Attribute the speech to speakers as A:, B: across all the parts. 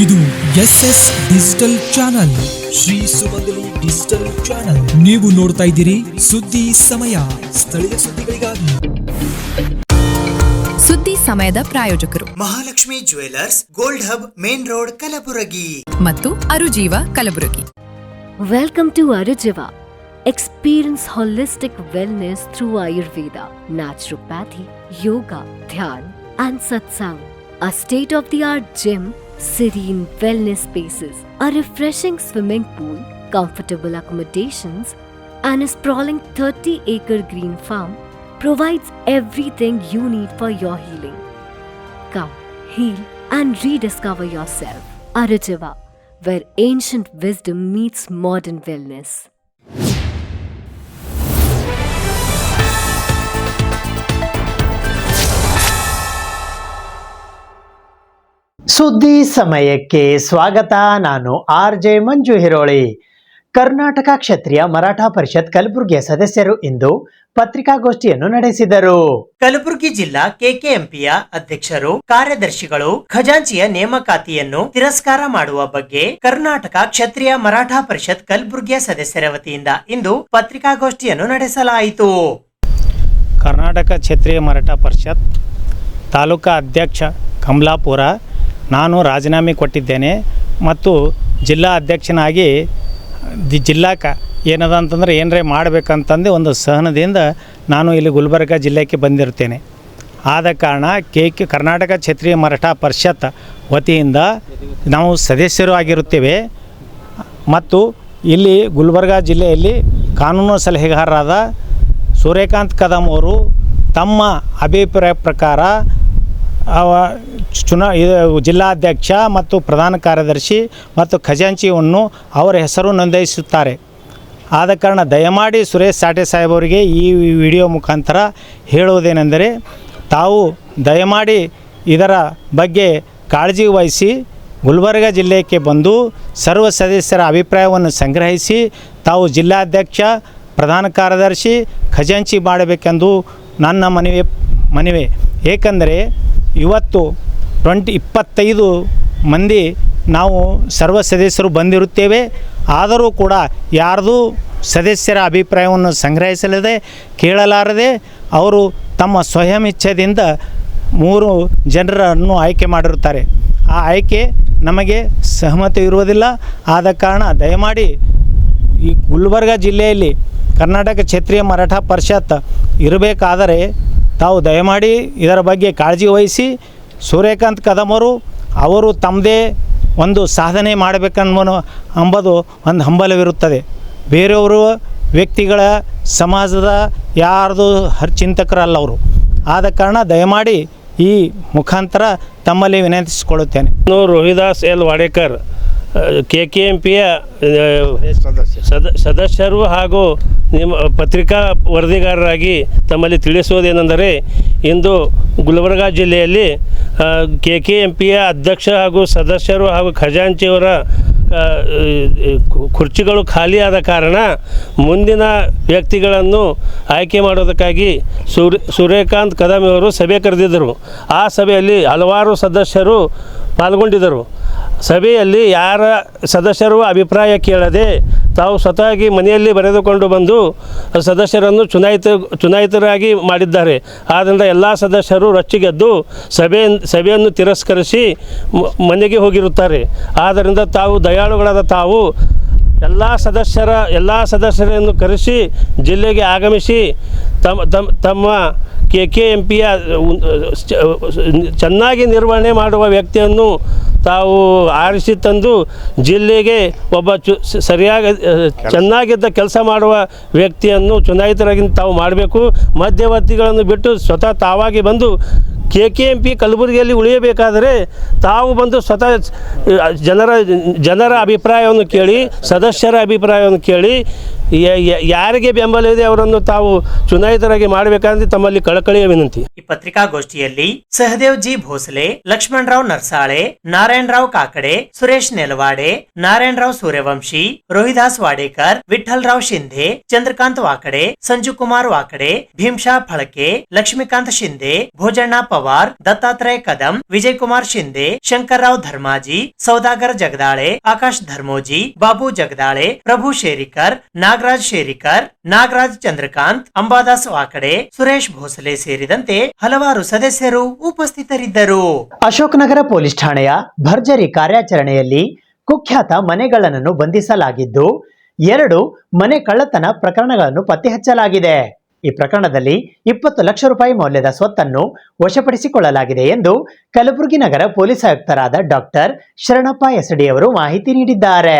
A: ಇದು SS digital channel, Shri ಸುಮಂಗಲಿ digital channel. ನೀವು ನೋಡ್ತಾ ಇದ್ದೀರಿ ಸುದ್ದಿ ಸಮಯ, ಸ್ಥಳೀಯ ಸುದ್ದಿಗಳಿಗಾಗಿ.
B: ಸುದ್ದಿ ಸಮಯದ ಪ್ರಾಯೋಜಕರು
C: Mahalakshmi jewellers, gold hub, main road, Kalaburagi
B: ಮತ್ತು ಅರುಜೀವ Kalaburagi.
D: Welcome to Arujiva. Experience holistic wellness through Ayurveda, naturopathy, yoga, dhyan and satsang. A state-of-the-art gym, serene wellness spaces, a refreshing swimming pool, comfortable accommodations and a sprawling 30-acre green farm provides everything you need for your healing. Come, heal and rediscover yourself. Arujiva, where ancient wisdom meets modern wellness.
E: ಸುದ್ದಿ ಸಮಯಕ್ಕೆ ಸ್ವಾಗತ. ನಾನು RJ ಮಂಜು ಹಿರೋಳಿ. ಕರ್ನಾಟಕ ಕ್ಷತ್ರಿಯ ಮರಾಠ ಪರಿಷತ್ ಕಲಬುರಗಿಯ ಸದಸ್ಯರು ಇಂದು ಪತ್ರಿಕಾಗೋಷ್ಠಿಯನ್ನು ನಡೆಸಿದರು. ಕಲಬುರಗಿ ಜಿಲ್ಲಾ KKMPಯ ಅಧ್ಯಕ್ಷರು, ಕಾರ್ಯದರ್ಶಿಗಳು ಖಜಾಂಚಿಯ ನೇಮಕಾತಿಯನ್ನು ತಿರಸ್ಕಾರ ಮಾಡುವ ಬಗ್ಗೆ ಕರ್ನಾಟಕ ಕ್ಷತ್ರಿಯ ಮರಾಠ ಪರಿಷತ್ ಕಲಬುರಗಿಯ ಸದಸ್ಯರ ವತಿಯಿಂದ ಇಂದು ಪತ್ರಿಕಾಗೋಷ್ಠಿಯನ್ನು ನಡೆಸಲಾಯಿತು.
F: ಕರ್ನಾಟಕ ಕ್ಷತ್ರಿಯ ಮರಾಠ ಪರಿಷತ್ ತಾಲೂಕಾ ಅಧ್ಯಕ್ಷ ಕಮಲಾಪುರ. ನಾನು ರಾಜೀನಾಮೆ ಕೊಟ್ಟಿದ್ದೇನೆ ಮತ್ತು ಜಿಲ್ಲಾ ಅಧ್ಯಕ್ಷನಾಗಿ ಜಿಲ್ಲಾಕ್ಕೆ ಏನದ ಅಂತಂದರೆ ಏನರೇ ಮಾಡಬೇಕಂತಂದು ಒಂದು ಸಹನದಿಂದ ನಾನು ಇಲ್ಲಿ ಗುಲ್ಬರ್ಗ ಜಿಲ್ಲೆಗೆ ಬಂದಿರ್ತೇನೆ. ಆದ ಕಾರಣ ಕರ್ನಾಟಕ ಕ್ಷತ್ರಿಯ ಮರಾಠ ಪರಿಷತ್ ವತಿಯಿಂದ ನಾವು ಸದಸ್ಯರು ಆಗಿರುತ್ತೇವೆ ಮತ್ತು ಇಲ್ಲಿ ಗುಲ್ಬರ್ಗ ಜಿಲ್ಲೆಯಲ್ಲಿ ಕಾನೂನು ಸಲಹೆಗಾರರಾದ ಸೂರ್ಯಕಾಂತ್ ಕದಮ್ ಅವರು ತಮ್ಮ ಅಭಿಪ್ರಾಯ ಪ್ರಕಾರ ಜಿಲ್ಲಾಧ್ಯಕ್ಷ ಮತ್ತು ಪ್ರಧಾನ ಕಾರ್ಯದರ್ಶಿ ಮತ್ತು ಖಜಾಂಚಿಯನ್ನು ಅವರ ಹೆಸರು ನೋಂದಾಯಿಸುತ್ತಾರೆ. ಆದ ಕಾರಣ ದಯಮಾಡಿ ಸುರೇಶ್ ಸಾಟೆ ಸಾಹೇಬರಿಗೆ ಈ ವಿಡಿಯೋ ಮುಖಾಂತರ ಹೇಳುವುದೇನೆಂದರೆ, ತಾವು ದಯಮಾಡಿ ಇದರ ಬಗ್ಗೆ ಕಾಳಜಿ ವಹಿಸಿ ಗುಲ್ಬರ್ಗ ಜಿಲ್ಲೆಗೆ ಬಂದು ಸರ್ವ ಸದಸ್ಯರ ಅಭಿಪ್ರಾಯವನ್ನು ಸಂಗ್ರಹಿಸಿ ತಾವು ಜಿಲ್ಲಾಧ್ಯಕ್ಷ, ಪ್ರಧಾನ ಕಾರ್ಯದರ್ಶಿ, ಖಜಾಂಚಿ ಮಾಡಬೇಕೆಂದು ನನ್ನ ಮನವಿ. ಏಕೆಂದರೆ ಇವತ್ತು 25 ಮಂದಿ ನಾವು ಸರ್ವ ಸದಸ್ಯರು ಬಂದಿರುತ್ತೇವೆ. ಆದರೂ ಕೂಡ ಯಾರ್ದು ಸದಸ್ಯರ ಅಭಿಪ್ರಾಯವನ್ನು ಸಂಗ್ರಹಿಸಲದೆ ಕೇಳಲಾರದೆ ಅವರು ತಮ್ಮ ಸ್ವಯಂ ಇಚ್ಛೆಯಿಂದ 3 ಜನರನ್ನು ಆಯ್ಕೆ ಮಾಡಿರುತ್ತಾರೆ. ಆ ಆಯ್ಕೆ ನಮಗೆ ಸಹಮತಿ ಇರುವುದಿಲ್ಲ. ಆದ ಕಾರಣ ದಯಮಾಡಿ ಈ ಗುಲ್ಬರ್ಗ ಜಿಲ್ಲೆಯಲ್ಲಿ ಕರ್ನಾಟಕ ಕ್ಷತ್ರಿಯ ಮರಾಠ ಪರಿಷತ್ ಇರಬೇಕಾದರೆ ತಾವು ದಯಮಾಡಿ ಇದರ ಬಗ್ಗೆ ಕಾಳಜಿ ವಹಿಸಿ ಸೂರ್ಯಕಾಂತ್ ಕದಮ್ ಅವರು ತಮ್ಮದೇ ಒಂದು ಸಾಧನೆ ಎಂಬುದು ಒಂದು ಹಂಬಲವಿರುತ್ತದೆ. ಬೇರೆಯವರು ವ್ಯಕ್ತಿಗಳ ಸಮಾಜದ ಯಾರ್ದು ಚಿಂತಕರಲ್ಲ ಅವರು. ಆದ ಕಾರಣ ದಯಮಾಡಿ ಈ ಮುಖಾಂತರ ತಮ್ಮಲ್ಲಿ ವಿನಂತಿಸಿಕೊಳ್ಳುತ್ತೇನೆ.
G: ರೋಹಿದಾಸ್ ಎಲ್ ವಾಡೇಕರ್ KKMPಯ ಸದಸ್ಯರು ಹಾಗೂ ನಿಮ್ಮ ಪತ್ರಿಕಾ ವರದಿಗಾರರಾಗಿ ತಮ್ಮಲ್ಲಿ ತಿಳಿಸುವುದೇನೆಂದರೆ, ಇಂದು ಗುಲ್ಬರ್ಗಾ ಜಿಲ್ಲೆಯಲ್ಲಿ KKMPಯ ಅಧ್ಯಕ್ಷ ಹಾಗೂ ಸದಸ್ಯರು ಹಾಗೂ ಖಜಾಂಚಿಯವರ ಕುರ್ಚಿಗಳು ಖಾಲಿಯಾದ ಕಾರಣ ಮುಂದಿನ ವ್ಯಕ್ತಿಗಳನ್ನು ಆಯ್ಕೆ ಮಾಡೋದಕ್ಕಾಗಿ ಸೂರ್ಯಕಾಂತ್ ಕದಮ್ ಅವರು ಸಭೆ ಕರೆದಿದ್ದರು. ಆ ಸಭೆಯಲ್ಲಿ ಹಲವಾರು ಸದಸ್ಯರು ಪಾಲ್ಗೊಂಡಿದ್ದರು. ಸಭೆಯಲ್ಲಿ ಯಾರ ಸದಸ್ಯರು ಅಭಿಪ್ರಾಯ ಕೇಳದೆ ತಾವು ಸ್ವತಃ ಮನೆಯಲ್ಲಿ ಬರೆದುಕೊಂಡು ಬಂದು ಸದಸ್ಯರನ್ನು ಚುನಾಯಿತರಾಗಿ ಮಾಡಿದ್ದಾರೆ. ಆದ್ದರಿಂದ ಎಲ್ಲ ಸದಸ್ಯರು ರೊಚ್ಚಿಗೆದ್ದು ಸಭೆಯನ್ನು ತಿರಸ್ಕರಿಸಿ ಮನೆಗೆ ಹೋಗಿರುತ್ತಾರೆ. ಆದ್ದರಿಂದ ತಾವು ದಯಾಳುಗಳಾದ ತಾವು ಎಲ್ಲ ಸದಸ್ಯರನ್ನು ಕರೆಸಿ ಜಿಲ್ಲೆಗೆ ಆಗಮಿಸಿ ತಮ್ಮ KKMPಯ ಚೆನ್ನಾಗಿ ನಿರ್ವಹಣೆ ಮಾಡುವ ವ್ಯಕ್ತಿಯನ್ನು ತಾವು ಆರಿಸಿ ತಂದು ಜಿಲ್ಲೆಗೆ ಒಬ್ಬ ಚೆನ್ನಾಗಿದ್ದ ಕೆಲಸ ಮಾಡುವ ವ್ಯಕ್ತಿಯನ್ನು ಚುನಾಯಿತರಾಗಿ ತಾವು ಮಾಡಬೇಕು. ಮಧ್ಯವರ್ತಿಗಳನ್ನು ಬಿಟ್ಟು ಸ್ವತಃ ತಾವಾಗಿ ಬಂದು KKMP ಕಲಬುರಗಿಯಲ್ಲಿ ಉಳಿಯಬೇಕಾದರೆ ತಾವು ಬಂದು ಸ್ವತಃ ಜನರ ಅಭಿಪ್ರಾಯವನ್ನು ಕೇಳಿ, ಸದಸ್ಯರ ಅಭಿಪ್ರಾಯವನ್ನು ಕೇಳಿ, ಯಾರಿಗೆ ಬೆಂಬಲ ಇದೆ ಅವರನ್ನು ತಾವು ಚುನಾಯಿತರಾಗಿ ಮಾಡಬೇಕಂದ್ರೆ ತಮ್ಮಲ್ಲಿ ಕಳಕಳಿಯ ವಿನಂತಿ.
E: ಈ ಪತ್ರಿಕಾಗೋಷ್ಠಿಯಲ್ಲಿ ಸಹದೇವ್ ಜಿ ಭೋಸಲೆ, ಲಕ್ಷ್ಮಣರಾವ್ ನರ್ಸಾಳೆ, ನಾರಾಯಣರಾವ್ ಕಾಕಡೆ, ಸುರೇಶ್ ನೆಲವಾಡೆ, ನಾರಾಯಣರಾವ್ ಸೂರ್ಯವಂಶಿ, ರೋಹಿದಾಸ್ ವಾಡೇಕರ್, ವಿಠ್ಠಲರಾವ್ ಶಿಂಧೆ, ಚಂದ್ರಕಾಂತ್ ವಾಕಡೆ, ಸಂಜು ಕುಮಾರ್ ವಾಕಡೆ, ಭೀಮ್ಶಾ ಫಳಕೆ, ಲಕ್ಷ್ಮೀಕಾಂತ್ ಶಿಂಧೆ, ಭೋಜಣ್ಣ ಪವಾರ್, ದತ್ತಾತ್ರೇಯ ಕದಂ, ವಿಜಯ್ ಕುಮಾರ್ ಶಿಂದೆ, ಶಂಕರ್ರಾವ್ ಧರ್ಮಾಜಿ, ಸೌದಾಗರ್ ಜಗದಾಳೆ, ಆಕಾಶ್ ಧರ್ಮೋಜಿ, ಬಾಬು ಜಗದಾಳೆ, ಪ್ರಭು ಶೇರಿಕರ್, ನಾಗರಾಜ್ ಶೇರಿಕರ್, ನಾಗರಾಜ್ ಚಂದ್ರಕಾಂತ್, ಅಂಬಾದಾಸ್ ವಾಕಡೆ, ಸುರೇಶ್ ಭೋಸಲೆ ಸೇರಿದಂತೆ ಹಲವಾರು ಸದಸ್ಯರು ಉಪಸ್ಥಿತರಿದ್ದರು.
H: ಅಶೋಕನಗರ ಪೊಲೀಸ್ ಠಾಣೆಯ ಭರ್ಜರಿ ಕಾರ್ಯಾಚರಣೆಯಲ್ಲಿ ಕುಖ್ಯಾತ ಮನೆಗಳ್ಳನನ್ನು ಬಂಧಿಸಲಾಗಿದ್ದು 2 ಮನೆ ಕಳ್ಳತನ ಪ್ರಕರಣಗಳನ್ನು ಪತ್ತೆ ಹಚ್ಚಲಾಗಿದೆ. ಈ ಪ್ರಕರಣದಲ್ಲಿ 20 ಲಕ್ಷ ರೂಪಾಯಿ ಮೌಲ್ಯದ ಸ್ವತ್ತನ್ನು ವಶಪಡಿಸಿಕೊಳ್ಳಲಾಗಿದೆ ಎಂದು ಕಲಬುರಗಿ ನಗರ ಪೊಲೀಸ್ ಆಯುಕ್ತರಾದ ಡಾಕ್ಟರ್ ಶರಣಪ್ಪ ಎಸಡಿ ಅವರು ಮಾಹಿತಿ ನೀಡಿದ್ದಾರೆ.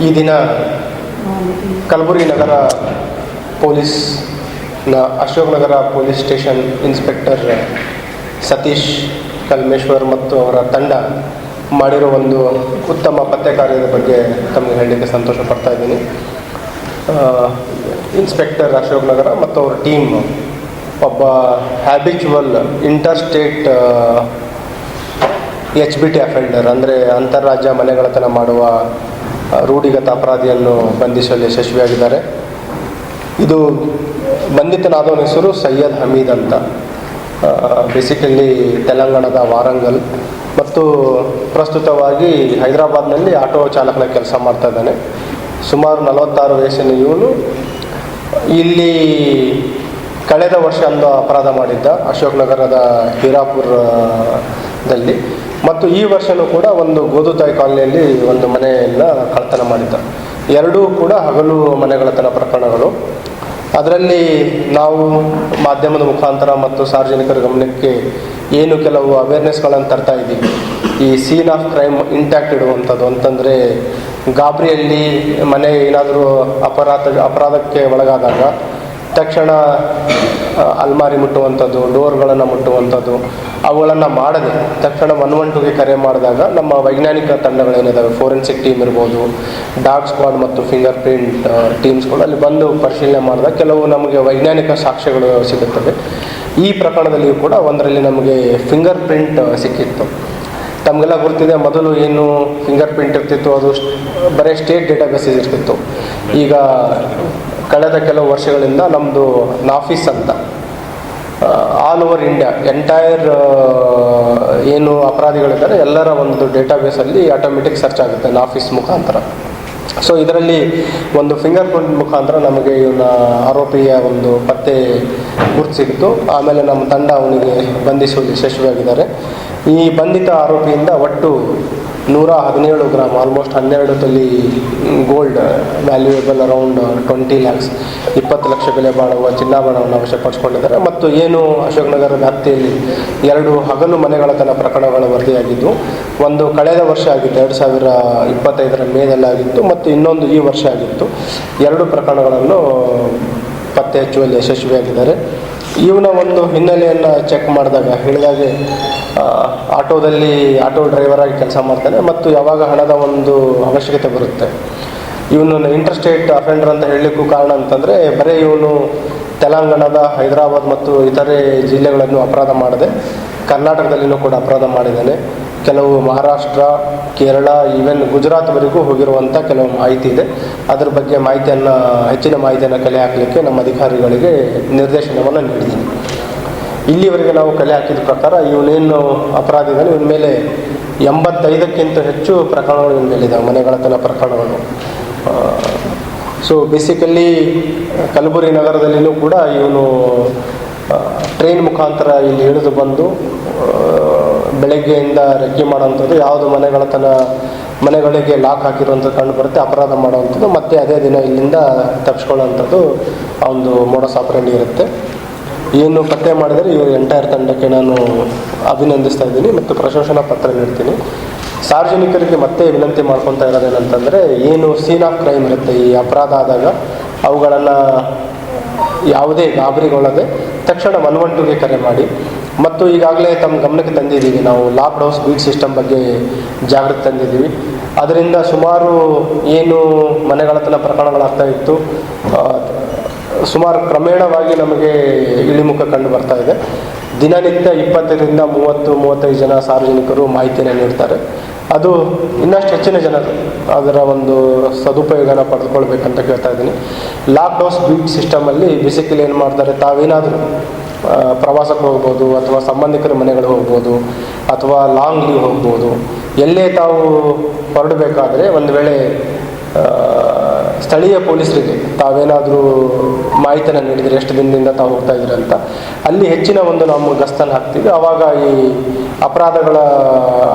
I: ಈ ದಿನ ಕಲಬುರಗಿ ನಗರ ಪೊಲೀಸ್ನ Ashoknagar police station inspector Satish Kalmeshwar ಮತ್ತು ಅವರ ತಂಡ ಮಾಡಿರೋ ಒಂದು ಉತ್ತಮ ಪತ್ತೆ ಕಾರ್ಯದ ಬಗ್ಗೆ ತಮಗೆ ಹೇಳಲಿಕ್ಕೆ ಸಂತೋಷ ಪಡ್ತಾ ಇದ್ದೀನಿ. ಇನ್ಸ್ಪೆಕ್ಟರ್ ಅಶೋಕನಗರ ಮತ್ತು ಅವರ ಟೀಮ್ ಒಬ್ಬ ಹ್ಯಾಬಿಚುವಲ್ ಇಂಟರ್ಸ್ಟೇಟ್ HBT ಅಫೆಂಡರ್ ಅಂದರೆ ಅಂತಾರಾಜ್ಯ ಮನೆಗಳ್ಳತನ ಮಾಡುವ ರೂಢಿಗತ ಅಪರಾಧಿಯನ್ನು ಬಂಧಿಸಲು ಯಶಸ್ವಿಯಾಗಿದ್ದಾರೆ. ಇದು ಬಂಧಿತನಾದವನ ಹೆಸರು ಸೈಯದ್ ಹಮೀದ್ ಅಂತ. ಬೇಸಿಕಲಿ ತೆಲಂಗಾಣದ ವಾರಂಗಲ್ ಮತ್ತು ಪ್ರಸ್ತುತವಾಗಿ ಹೈದರಾಬಾದ್ನಲ್ಲಿ ಆಟೋ ಚಾಲಕನ ಕೆಲಸ ಮಾಡ್ತಾ ಇದ್ದಾನೆ. ಸುಮಾರು 46 ವಯಸ್ಸಿನ ಇವನು ಇಲ್ಲಿ ಕಳೆದ ವರ್ಷ ಒಂದು ಅಪರಾಧ ಮಾಡಿದ್ದ ಅಶೋಕನಗರದ ಹೀರಾಪುರದಲ್ಲಿ ಮತ್ತು ಈ ವರ್ಷವೂ ಕೂಡ ಒಂದು ಗೋದುತಾಯಿ ಕಾಲನಿಯಲ್ಲಿ ಒಂದು ಮನೆಯನ್ನು ಕಳ್ಳತನ ಮಾಡಿದ್ದ. ಎರಡೂ ಕೂಡ ಹಗಲು ಮನೆಗಳ್ಳತನ ಪ್ರಕರಣಗಳು. ಅದರಲ್ಲಿ ನಾವು ಮಾಧ್ಯಮದ ಮುಖಾಂತರ ಮತ್ತು ಸಾರ್ವಜನಿಕರ ಗಮನಕ್ಕೆ ಏನು ಕೆಲವು ಅವೇರ್ನೆಸ್ಗಳನ್ನು ತರ್ತಾ ಇದ್ದೀವಿ. ಈ ಸೀನ್ ಆಫ್ ಕ್ರೈಮ್ ಇಂಟ್ಯಾಕ್ಟ್ ಇಡುವಂಥದ್ದು ಅಂತಂದರೆ ಗಾಬರಿಯಲ್ಲಿ ಮನೆ ಏನಾದರೂ ಅಪರಾಧಕ್ಕೆ ಒಳಗಾದಾಗ ತಕ್ಷಣ ಅಲ್ಮಾರಿ ಮುಟ್ಟುವಂಥದ್ದು, ಡೋರ್ಗಳನ್ನು ಮುಟ್ಟುವಂಥದ್ದು, ಅವುಗಳನ್ನು ಮಾಡದೆ ತಕ್ಷಣ 112ಗೆ ಕರೆ ಮಾಡಿದಾಗ ನಮ್ಮ ವೈಜ್ಞಾನಿಕ ತಂಡಗಳೇನಿದ್ದಾವೆ, ಫೋರೆನ್ಸಿಕ್ ಟೀಮ್ ಇರ್ಬೋದು, ಡಾಗ್ ಸ್ಕ್ವಾಡ್ ಮತ್ತು ಫಿಂಗರ್ ಪ್ರಿಂಟ್ ಟೀಮ್ಸ್ಗಳು ಅಲ್ಲಿ ಬಂದು ಪರಿಶೀಲನೆ ಮಾಡಿದಾಗ ಕೆಲವು ನಮಗೆ ವೈಜ್ಞಾನಿಕ ಸಾಕ್ಷ್ಯಗಳು ಸಿಗುತ್ತವೆ. ಈ ಪ್ರಕರಣದಲ್ಲಿಯೂ ಕೂಡ ಒಂದರಲ್ಲಿ ನಮಗೆ ಫಿಂಗರ್ ಪ್ರಿಂಟ್ ಸಿಕ್ಕಿತ್ತು. ತಮಗೆಲ್ಲ ಗೊತ್ತಿದೆ, ಮೊದಲು ಏನು ಫಿಂಗರ್ ಪ್ರಿಂಟ್ ಇರ್ತಿತ್ತು ಅದು ಬರೀ ಸ್ಟೇಟ್ ಡೇಟಾಬೇಸಸ್ ಇರ್ತಿತ್ತು. ಈಗ ಕಳೆದ ಕೆಲವು ವರ್ಷಗಳಿಂದ ನಮ್ಮದು ನಾಫಿಸ್ ಅಂತ ಆಲ್ ಓವರ್ ಇಂಡಿಯಾ ಎಂಟೈರ್ ಏನು ಅಪರಾಧಿಗಳಿದ್ದಾರೆ ಎಲ್ಲರ ಒಂದು ಡೇಟಾಬೇಸಲ್ಲಿ ಆಟೋಮೆಟಿಕ್ ಸರ್ಚ್ ಆಗುತ್ತೆ ನಾಫಿಸ್ ಮುಖಾಂತರ. ಸೊ ಇದರಲ್ಲಿ ಒಂದು ಫಿಂಗರ್ ಪ್ರಿಂಟ್ ಮುಖಾಂತರ ನಮಗೆ ಇವನ ಆರೋಪಿಯ ಒಂದು ಪತ್ತೆ ಗುರುತು ಸಿಕ್ತು. ಆಮೇಲೆ ನಮ್ಮ ತಂಡ ಅವನಿಗೆ ಬಂಧಿಸುವಲ್ಲಿ ಯಶಸ್ವಿಯಾಗಿದ್ದಾರೆ. ಈ ಬಂಧಿತ ಆರೋಪಿಯಿಂದ ಒಟ್ಟು 117 ಗ್ರಾಮ್, ಆಲ್ಮೋಸ್ಟ್ 12 ತೊಲಿ gold valuable around 20 lakhs, 20 lakh ಬೆಲೆ ಬಾಳುವ ಚಿನ್ನಾಭರಣವನ್ನು ವಶಪಡಿಸಿಕೊಂಡಿದ್ದಾರೆ. ಮತ್ತು ಏನು ಅಶೋಕನಗರ ವ್ಯಾಪ್ತಿಯಲ್ಲಿ 2 ಹಗಲು ಮನೆಗಳ್ಳತನ ಪ್ರಕರಣಗಳು ವರದಿಯಾಗಿದ್ದು, ಒಂದು ಕಳೆದ ವರ್ಷ ಆಗಿತ್ತು 2025 ಮೇದಲ್ಲಾಗಿತ್ತು ಮತ್ತು ಇನ್ನೊಂದು ಈ ವರ್ಷ ಆಗಿತ್ತು. 2 ಪ್ರಕರಣಗಳನ್ನು ಪತ್ತೆ ಹಚ್ಚುವಲ್ಲಿ ಯಶಸ್ವಿಯಾಗಿದ್ದಾರೆ. ಇವನ ಒಂದು ಹಿನ್ನೆಲೆಯನ್ನು ಚೆಕ್ ಮಾಡಿದಾಗ ಹೇಳಿದಾಗೆ ಆಟೋ ಡ್ರೈವರಾಗಿ ಕೆಲಸ ಮಾಡ್ತಾನೆ ಮತ್ತು ಯಾವಾಗ ಹಣದ ಒಂದು ಅವಶ್ಯಕತೆ ಬರುತ್ತೆ. ಇವನು ಇಂಟರ್ಸ್ಟೇಟ್ ಅಫೆಂಡರ್ ಅಂತ ಹೇಳಲಿಕ್ಕೂ ಕಾರಣ ಅಂತಂದರೆ ಬರೀ ಇವನು ತೆಲಂಗಾಣದ ಹೈದರಾಬಾದ್ ಮತ್ತು ಇತರೆ ಜಿಲ್ಲೆಗಳನ್ನು ಅಪರಾಧ ಮಾಡದೆ ಕರ್ನಾಟಕದಲ್ಲಿನೂ ಕೂಡ ಅಪರಾಧ ಮಾಡಿದ್ದಾನೆ. ಕೆಲವು ಮಹಾರಾಷ್ಟ್ರ, ಕೇರಳ, ಈವನ್ ಗುಜರಾತ್ವರೆಗೂ ಹೋಗಿರುವಂಥ ಕೆಲವು ಮಾಹಿತಿ ಇದೆ. ಅದರ ಬಗ್ಗೆ ಹೆಚ್ಚಿನ ಮಾಹಿತಿಯನ್ನು ಕಲೆ ಹಾಕಲಿಕ್ಕೆ ನಮ್ಮ ಅಧಿಕಾರಿಗಳಿಗೆ ನಿರ್ದೇಶನವನ್ನು ನೀಡಿದ್ದೀನಿ. ಇಲ್ಲಿವರೆಗೆ ನಾವು ಕಲೆ ಹಾಕಿದ ಪ್ರಕಾರ ಇವನೇನು ಅಪರಾಧ ಇದ್ದಾನೆ, ಇವನ ಮೇಲೆ 85ಕ್ಕಿಂತ ಹೆಚ್ಚು ಪ್ರಕರಣಗಳು ಇವನ ಮೇಲಿದ್ದಾವೆ, ಮನೆಗಳ್ಳತನ ಪ್ರಕರಣಗಳು. ಸೊ ಬೇಸಿಕಲಿ ಕಲಬುರಗಿ ನಗರದಲ್ಲಿಯೂ ಕೂಡ ಇವನು ಟ್ರೈನ್ ಮುಖಾಂತರ ಇಲ್ಲಿ ಇಳಿದು ಬಂದು ಬೆಳಗ್ಗೆಯಿಂದ ರೆಕ್ಕೆ ಮಾಡೋವಂಥದ್ದು, ಯಾವುದು ಮನೆಗಳಿಗೆ ಲಾಕ್ ಹಾಕಿರುವಂಥದ್ದು ಕಂಡು ಬರುತ್ತೆ, ಅಪರಾಧ ಮಾಡುವಂಥದ್ದು, ಮತ್ತು ಅದೇ ದಿನ ಇಲ್ಲಿಂದ ತಪ್ಪಿಸ್ಕೊಳ್ಳೋವಂಥದ್ದು ಆ ಒಂದು ಮೋಡಸ್ ಆಪರೇಂಡಿ ಇರುತ್ತೆ. ಏನು ಪತ್ತೆ ಮಾಡಿದರೆ ಇವರು ಎಂಟೈರ್ ತಂಡಕ್ಕೆ ನಾನು ಅಭಿನಂದಿಸ್ತಾ ಇದ್ದೀನಿ ಮತ್ತು ಪ್ರಶಂಸನಾ ಪತ್ರ ನೀಡ್ತೀನಿ. ಸಾರ್ವಜನಿಕರಿಗೆ ಮತ್ತೆ ವಿನಂತಿ ಮಾಡ್ಕೊತಾ ಇರೋದೇನಂತಂದರೆ, ಏನು ಸೀನ್ ಆಫ್ ಕ್ರೈಮ್ ಇರುತ್ತೆ, ಈ ಅಪರಾಧ ಆದಾಗ ಅವುಗಳನ್ನು ಯಾವುದೇ ಗಾಬರಿಗೊಳ್ಳದೆ ತಕ್ಷಣ 112ಗೆ ಕರೆ ಮಾಡಿ. ಮತ್ತು ಈಗಾಗಲೇ ತಮ್ಮ ಗಮನಕ್ಕೆ ತಂದಿದ್ದೀವಿ, ನಾವು ಲಾಕ್ಡ್ ಹೌಸ್ ಬೀಟ್ ಸಿಸ್ಟಮ್ ಬಗ್ಗೆ ಜಾಗೃತಿ ತಂದಿದ್ದೀವಿ. ಅದರಿಂದ ಸುಮಾರು ಏನು ಮನೆಗಳ್ಳತನ ಪ್ರಕರಣಗಳಾಗ್ತಾ ಇತ್ತು, ಸುಮಾರು ಕ್ರಮೇಣವಾಗಿ ನಮಗೆ ಇಳಿಮುಖ ಕಂಡು ಬರ್ತಾ ಇದೆ. ದಿನನಿತ್ಯ 20ರಿಂದ 30-35 ಜನ ಸಾರ್ವಜನಿಕರು ಮಾಹಿತಿಯನ್ನು ನೀಡ್ತಾರೆ. ಅದು ಇನ್ನಷ್ಟು ಹೆಚ್ಚಿನ ಜನರು ಅದರ ಒಂದು ಸದುಪಯೋಗನ ಪಡೆದುಕೊಳ್ಬೇಕಂತ ಕೇಳ್ತಾ ಇದ್ದೀನಿ. ಲಾಕ್ಡ್ ಹೌಸ್ ಬೀಟ್ ಸಿಸ್ಟಮಲ್ಲಿ ಬೇಸಿಕಲಿ ಏನು ಮಾಡ್ತಾರೆ, ತಾವೇನಾದರೂ ಪ್ರವಾಸಕ್ಕೆ ಹೋಗ್ಬೋದು, ಅಥವಾ ಸಂಬಂಧಿಕರ ಮನೆಗಳಿಗೆ ಹೋಗ್ಬೋದು, ಅಥವಾ ಲಾಂಗ್ ಲೀವ್ ಹೋಗ್ಬೋದು. ಎಲ್ಲೇ ತಾವು ಹೊರಡಬೇಕಾದ್ರೆ ಒಂದು ವೇಳೆ ಸ್ಥಳೀಯ ಪೊಲೀಸರಿಗೆ ತಾವೇನಾದರೂ ಮಾಹಿತಿಯನ್ನು ನೀಡಿದರೆ ಎಷ್ಟು ದಿನದಿಂದ ತಾವು ಹೋಗ್ತಾ ಇದ್ದೀರಿ ಅಂತ, ಅಲ್ಲಿ ಹೆಚ್ಚಿನ ಒಂದು ನಾವು ಗಸ್ತನ್ನು ಹಾಕ್ತೀವಿ. ಆವಾಗ ಈ ಅಪರಾಧಗಳ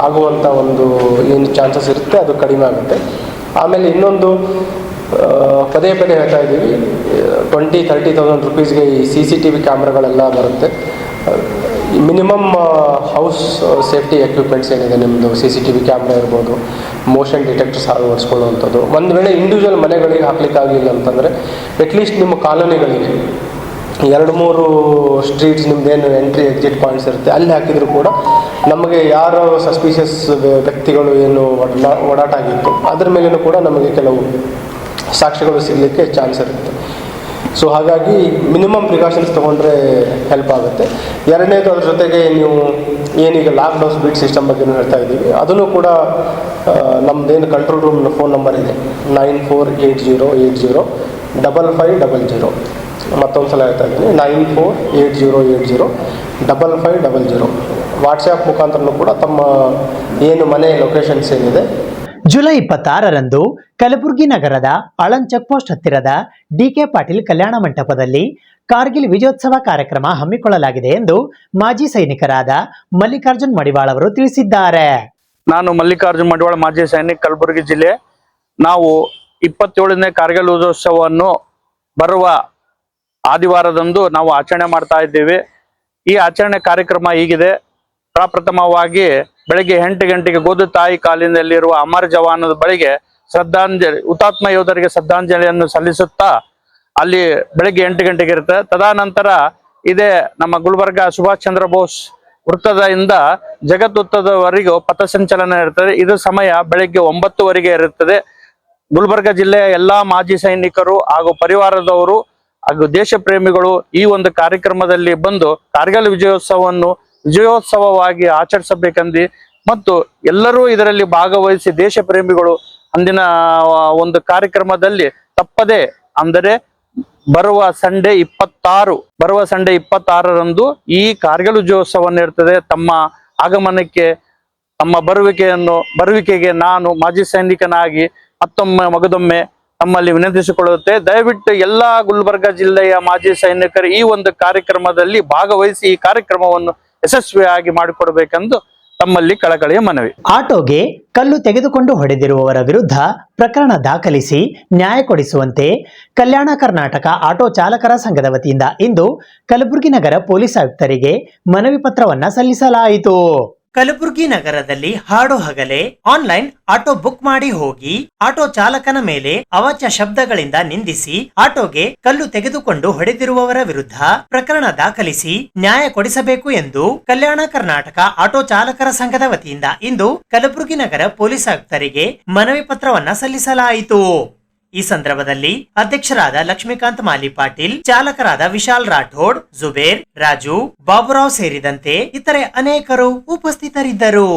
I: ಆಗುವಂಥ ಒಂದು ಏನು ಚಾನ್ಸಸ್ ಇರುತ್ತೆ ಅದು ಕಡಿಮೆ ಆಗುತ್ತೆ. ಆಮೇಲೆ ಇನ್ನೊಂದು ಪದೇ ಪದೇ ಹೇಳ್ತಾ ಇದ್ದೀವಿ, 20-30,000 ರುಪೀಸ್ಗೆ ಈ CCTV ಕ್ಯಾಮ್ರಾಗಳೆಲ್ಲ ಬರುತ್ತೆ. ಮಿನಿಮಮ್ ಹೌಸ್ ಸೇಫ್ಟಿ ಎಕ್ವಿಪ್ಮೆಂಟ್ಸ್ ಏನಿದೆ ನಿಮ್ಮದು, CCTV ಕ್ಯಾಮ್ರಾ ಇರ್ಬೋದು, ಮೋಷನ್ ಡಿಟೆಕ್ಟರ್ಸ್ ಅಳವಡಿಸ್ಕೊಳ್ಳುವಂಥದ್ದು. ಒಂದು ವೇಳೆ ಇಂಡಿವಿಜುವಲ್ ಮನೆಗಳಿಗೆ ಹಾಕ್ಲಿಕ್ಕಾಗಲಿಲ್ಲ ಅಂತಂದರೆ ಅಟ್ಲೀಸ್ಟ್ ನಿಮ್ಮ ಕಾಲೋನಿಗಳಿಗೆ 2-3 ಸ್ಟ್ರೀಟ್ಸ್ ನಿಮ್ಮದೇನು ಎಂಟ್ರಿ ಎಕ್ಸಿಟ್ ಪಾಯಿಂಟ್ಸ್ ಇರುತ್ತೆ ಅಲ್ಲಿ ಹಾಕಿದರೂ ಕೂಡ ನಮಗೆ ಯಾರು ಸಸ್ಪಿಷಿಯಸ್ ವ್ಯಕ್ತಿಗಳು ಏನು ಓಡಾಟ ಆಗಿತ್ತು ಅದ್ರ ಮೇಲೂ ಕೂಡ ನಮಗೆ ಕೆಲವು ಸಾಕ್ಷಿಗಳು ಸಿಗಲಿಕ್ಕೆ ಚಾನ್ಸ್ ಇರುತ್ತೆ. ಸೊ ಹಾಗಾಗಿ ಮಿನಿಮಮ್ ಪ್ರಿಕಾಷನ್ಸ್ ತೊಗೊಂಡ್ರೆ ಹೆಲ್ಪ್ ಆಗುತ್ತೆ. ಎರಡನೇದು ಅದ್ರ ಜೊತೆಗೆ ನೀವು ಏನೀಗ ಲಾಕ್ಡೌನ್ ಬೀಟ್ ಸಿಸ್ಟಮ್ ಬಗ್ಗೆ ಹೇಳ್ತಾ ಇದ್ದೀವಿ, ಅದನ್ನು ಕೂಡ ನಮ್ಮದೇನು ಕಂಟ್ರೋಲ್ ರೂಮ್ ಫೋನ್ ನಂಬರ್ ಇದೆ 9480805500. ಮತ್ತೊಂದು ಸಲ ಹೇಳ್ತಾ ಇದ್ದೀನಿ 9480805500. ವಾಟ್ಸ್ಆ್ಯಪ್ ಮುಖಾಂತರನೂ ಕೂಡ ತಮ್ಮ ಏನು ಮನೆ ಲೊಕೇಶನ್ಸ್ ಏನಿದೆ.
H: ಜುಲೈ 26ರಂದು ಕಲಬುರಗಿ ನಗರದ ಆಳಂದ್ ಚೆಕ್ ಪೋಸ್ಟ್ ಹತ್ತಿರದ DK ಪಾಟೀಲ್ ಕಲ್ಯಾಣ ಮಂಟಪದಲ್ಲಿ ಕಾರ್ಗಿಲ್ ವಿಜಯೋತ್ಸವ ಕಾರ್ಯಕ್ರಮ ಹಮ್ಮಿಕೊಳ್ಳಲಾಗಿದೆ ಎಂದು ಮಾಜಿ ಸೈನಿಕರಾದ ಮಲ್ಲಿಕಾರ್ಜುನ್ ಮಡಿವಾಳ್ ಅವರು ತಿಳಿಸಿದ್ದಾರೆ.
J: ನಾನು ಮಲ್ಲಿಕಾರ್ಜುನ್ ಮಡಿವಾಳ್, ಮಾಜಿ ಸೈನಿಕ, ಕಲಬುರಗಿ ಜಿಲ್ಲೆ. ನಾವು 27ನೇ ಕಾರ್ಗಿಲ್ ವಿಜಯೋತ್ಸವವನ್ನು ಬರುವ ಆದಿವಾರದಂದು ನಾವು ಆಚರಣೆ ಮಾಡ್ತಾ ಇದ್ದೇವೆ. ಈ ಆಚರಣೆ ಕಾರ್ಯಕ್ರಮ ಹೀಗಿದೆ. ಪ್ರಪ್ರಥಮವಾಗಿ ಬೆಳಗ್ಗೆ 8 ಗಂಟೆಗೆ ಗೋದು ತಾಯಿ ಕಾಲಿನಲ್ಲಿರುವ ಅಮರ ಜವಾನದ ಬಳಿಗೆ ಶ್ರದ್ಧಾಂಜಲಿ, ಹುತಾತ್ಮ ಯೋಧರಿಗೆ ಶ್ರದ್ಧಾಂಜಲಿಯನ್ನು ಸಲ್ಲಿಸುತ್ತಾ ಅಲ್ಲಿ ಬೆಳಗ್ಗೆ 8 ಗಂಟೆಗೆ ಇರುತ್ತೆ. ತದನಂತರ ಇದೇ ನಮ್ಮ ಗುಲ್ಬರ್ಗ ಸುಭಾಷ್ ಚಂದ್ರ ಬೋಸ್ ವೃತ್ತದಿಂದ ಜಗತ್ ವೃತ್ತದವರೆಗೂ ಪಥಸಂಚಲನ ಇರುತ್ತದೆ. ಇದು ಸಮಯ ಬೆಳಗ್ಗೆ 9 ಇರುತ್ತದೆ. ಗುಲ್ಬರ್ಗ ಜಿಲ್ಲೆಯ ಎಲ್ಲಾ ಮಾಜಿ ಸೈನಿಕರು ಹಾಗೂ ಪರಿವಾರದವರು ಹಾಗೂ ದೇಶ ಪ್ರೇಮಿಗಳು ಈ ಒಂದು ಕಾರ್ಯಕ್ರಮದಲ್ಲಿ ಬಂದು ಕಾರ್ಗಿಲ್ ವಿಜಯೋತ್ಸವವಾಗಿ ಆಚರಿಸಬೇಕೆಂದು ಮತ್ತು ಎಲ್ಲರೂ ಇದರಲ್ಲಿ ಭಾಗವಹಿಸಿ ದೇಶ ಪ್ರೇಮಿಗಳು ಅಂದಿನ ಒಂದು ಕಾರ್ಯಕ್ರಮದಲ್ಲಿ ತಪ್ಪದೆ, ಅಂದರೆ ಬರುವ ಸಂಡೇ 26ರಂದು ಈ ಕಾರ್ಗಿಲ್ ವಿಜಯೋತ್ಸವವನ್ನು ಇರ್ತದೆ. ತಮ್ಮ ಆಗಮನಕ್ಕೆ, ತಮ್ಮ ಬರುವಿಕೆಗೆ ನಾನು ಮಾಜಿ ಸೈನಿಕನಾಗಿ ಮಗದೊಮ್ಮೆ ತಮ್ಮಲ್ಲಿ ವಿನಂತಿಸಿಕೊಳ್ಳುತ್ತೆ. ದಯವಿಟ್ಟು ಎಲ್ಲಾ ಗುಲ್ಬರ್ಗ ಜಿಲ್ಲೆಯ ಮಾಜಿ ಸೈನಿಕರು ಈ ಒಂದು ಕಾರ್ಯಕ್ರಮದಲ್ಲಿ ಭಾಗವಹಿಸಿ ಈ ಕಾರ್ಯಕ್ರಮವನ್ನು ಯಶಸ್ವಿಯಾಗಿ ಮಾಡಿಕೊಡಬೇಕೆಂದು ತಮ್ಮಲ್ಲಿ ಕಳಕಳಿಯ ಮನವಿ.
H: ಆಟೋಗೆ ಕಲ್ಲು ತೆಗೆದುಕೊಂಡು ಹೊಡೆದಿರುವವರ ವಿರುದ್ಧ ಪ್ರಕರಣ ದಾಖಲಿಸಿ ನ್ಯಾಯ ಕೊಡಿಸುವಂತೆ ಕಲ್ಯಾಣ ಕರ್ನಾಟಕ ಆಟೋ ಚಾಲಕರ ಸಂಘದ ವತಿಯಿಂದ ಇಂದು ಕಲಬುರಗಿ ನಗರ ಪೊಲೀಸ್ ಆಯುಕ್ತರಿಗೆ ಮನವಿ ಪತ್ರವನ್ನ ಸಲ್ಲಿಸಲಾಯಿತು.
E: ಕಲಬುರಗಿ ನಗರದಲ್ಲಿ ಹಾಡು ಹಗಲೇ ಆನ್ಲೈನ್ ಆಟೋ ಬುಕ್ ಮಾಡಿ ಹೋಗಿ ಆಟೋ ಚಾಲಕನ ಮೇಲೆ ಅವಾಚ್ಯ ಶಬ್ದಗಳಿಂದ ನಿಂದಿಸಿ ಆಟೋಗೆ ಕಲ್ಲು ತೆಗೆದುಕೊಂಡು ಹೊಡೆದಿರುವವರ ವಿರುದ್ಧ ಪ್ರಕರಣ ದಾಖಲಿಸಿ ನ್ಯಾಯ ಕೊಡಿಸಬೇಕು ಎಂದು ಕಲ್ಯಾಣ ಕರ್ನಾಟಕ ಆಟೋ ಚಾಲಕರ ಸಂಘದ ವತಿಯಿಂದ ಇಂದು ಕಲಬುರಗಿ ನಗರ ಪೊಲೀಸ್ ಆಯುಕ್ತರಿಗೆ ಮನವಿ ಪತ್ರವನ್ನ ಸಲ್ಲಿಸಲಾಯಿತು. ಈ ಸಂದರ್ಭದಲ್ಲಿ ಅಧ್ಯಕ್ಷರಾದ ಲಕ್ಷ್ಮೀಕಾಂತ್ ಮಾಲಿ ಪಾಟೀಲ್, ಚಾಲಕರಾದ ವಿಶಾಲ್ ರಾಠೋಡ್, ಜುಬೇರ್, ರಾಜು, ಬಾಬುರಾವ್ ಸೇರಿದಂತೆ ಇತರೆ ಅನೇಕರು ಉಪಸ್ಥಿತರಿದ್ದರು.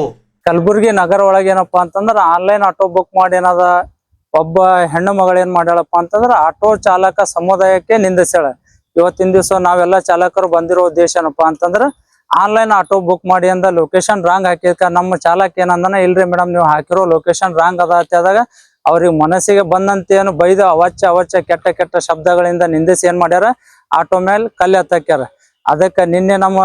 J: ಕಲಬುರಗಿ ನಗರ ಒಳಗೆ ಏನಪ್ಪಾ ಅಂತಂದ್ರ ಆನ್ಲೈನ್ ಆಟೋ ಬುಕ್ ಮಾಡಿ ಏನದ ಒಬ್ಬ ಹೆಣ್ಣು ಮಗಳು ಏನ್ ಮಾಡ್ಯಾಳಪ್ಪ ಅಂತಂದ್ರ ಆಟೋ ಚಾಲಕ ಸಮುದಾಯಕ್ಕೆ ನಿಂದಿಸ್ಯಾಳ. ಇವತ್ತಿನ ದಿವಸ ನಾವೆಲ್ಲ ಚಾಲಕರು ಬಂದಿರೋ ಉದ್ದೇಶ ಏನಪ್ಪಾ ಅಂತಂದ್ರ ಆನ್ಲೈನ್ ಆಟೋ ಬುಕ್ ಮಾಡಿ ಅಂದ ಲೊಕೇಶನ್ ರಾಂಗ್ ಹಾಕಿದ್ಕ ನಮ್ಮ ಚಾಲಕ ಏನಂದನ, ಇಲ್ರಿ ಮೇಡಮ್ ನೀವು ಹಾಕಿರೋ ಲೊಕೇಶನ್ ರಾಂಗ್ ಅದ ಆದಾಗ ಅವ್ರಿಗೆ ಮನಸ್ಸಿಗೆ ಬಂದಂತೆ ಏನು ಬೈದ ಅವಚ್ಚ ಕೆಟ್ಟ ಶಬ್ದಗಳಿಂದ ನಿಂದಿಸಿ ಏನ್ ಮಾಡ್ಯಾರ, ಆಟೋ ಮೇಲೆ ಕಲ್ಲು ಹತ್ತಾಕ್ಯಾರ. ಅದಕ್ಕೆ ನಿನ್ನೆ ನಮ್ಮ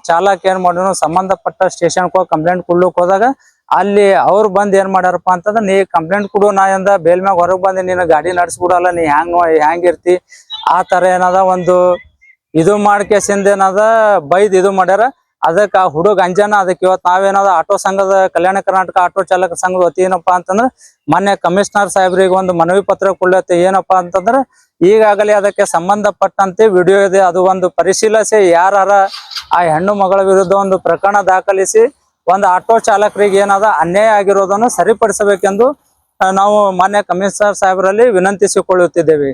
J: ಚಾಲಕ ಏನ್ ಮಾಡ್ಯಾನ, ಸಂಬಂಧಪಟ್ಟ ಸ್ಟೇಷನ್ ಕಂಪ್ಲೇಂಟ್ ಕೊಡ್ಲಿಕ್ ಹೋದಾಗ ಅಲ್ಲಿ ಅವ್ರು ಬಂದ್ ಏನ್ ಮಾಡ್ಯಾರಪ್ಪ ಅಂತಂದ್ರ, ನೀ ಕಂಪ್ಲೇಂಟ್ ಕೊಡು, ನಾ ಎಂದ ಬೇಲ್ ಮ್ಯಾಗ ಹೊರಗ್ ಬಂದಿ, ನೀನು ಗಾಡಿ ನಡ್ಸ್ಬಿಡಲ್ಲ, ನೀ ಹ್ಯಾಂಗ್ ಇರ್ತಿ ಆ ತರ ಏನದ ಒಂದು ಇದು ಮಾಡ್ಕೇಸಿಂದ ಏನದ ಬೈದ್ ಇದು ಮಾಡ್ಯಾರ. ಅದಕ್ಕೆ ಆ ಹುಡುಗ ಅಂಜನ ಅದಕ್ಕೆ ಇವತ್ತು ನಾವೇನದ ಆಟೋ ಸಂಘದ ಕಲ್ಯಾಣ ಕರ್ನಾಟಕ ಆಟೋ ಚಾಲಕ ಸಂಘದ ವತಿ ಏನಪ್ಪಾ ಅಂತಂದ್ರ ಮೊನ್ನೆ ಕಮಿಷನರ್ ಸಾಹೇಬ್ರಿಗೆ ಒಂದು ಮನವಿ ಪತ್ರ ಕೊಡ್ಲತ್ತೆ. ಏನಪ್ಪಾ ಅಂತಂದ್ರ ಈಗಾಗಲೇ ಅದಕ್ಕೆ ಸಂಬಂಧಪಟ್ಟಂತೆ ವಿಡಿಯೋ ಇದೆ, ಅದು ಒಂದು ಪರಿಶೀಲಿಸಿ ಯಾರ ಆ ಹೆಣ್ಣು ಮಗಳ ವಿರುದ್ಧ ಒಂದು ಪ್ರಕರಣ ದಾಖಲಿಸಿ ಒಂದು ಆಟೋ ಚಾಲಕರಿಗೆ ಏನದ ಅನ್ಯಾಯ ಆಗಿರೋದನ್ನು ಸರಿಪಡಿಸಬೇಕೆಂದು ನಾವು ಮಾನ್ಯ ಕಮಿಷನರ್ ಸಾಹೇಬರಲ್ಲಿ ವಿನಂತಿಸಿಕೊಳ್ಳುತ್ತಿದ್ದೇವೆ.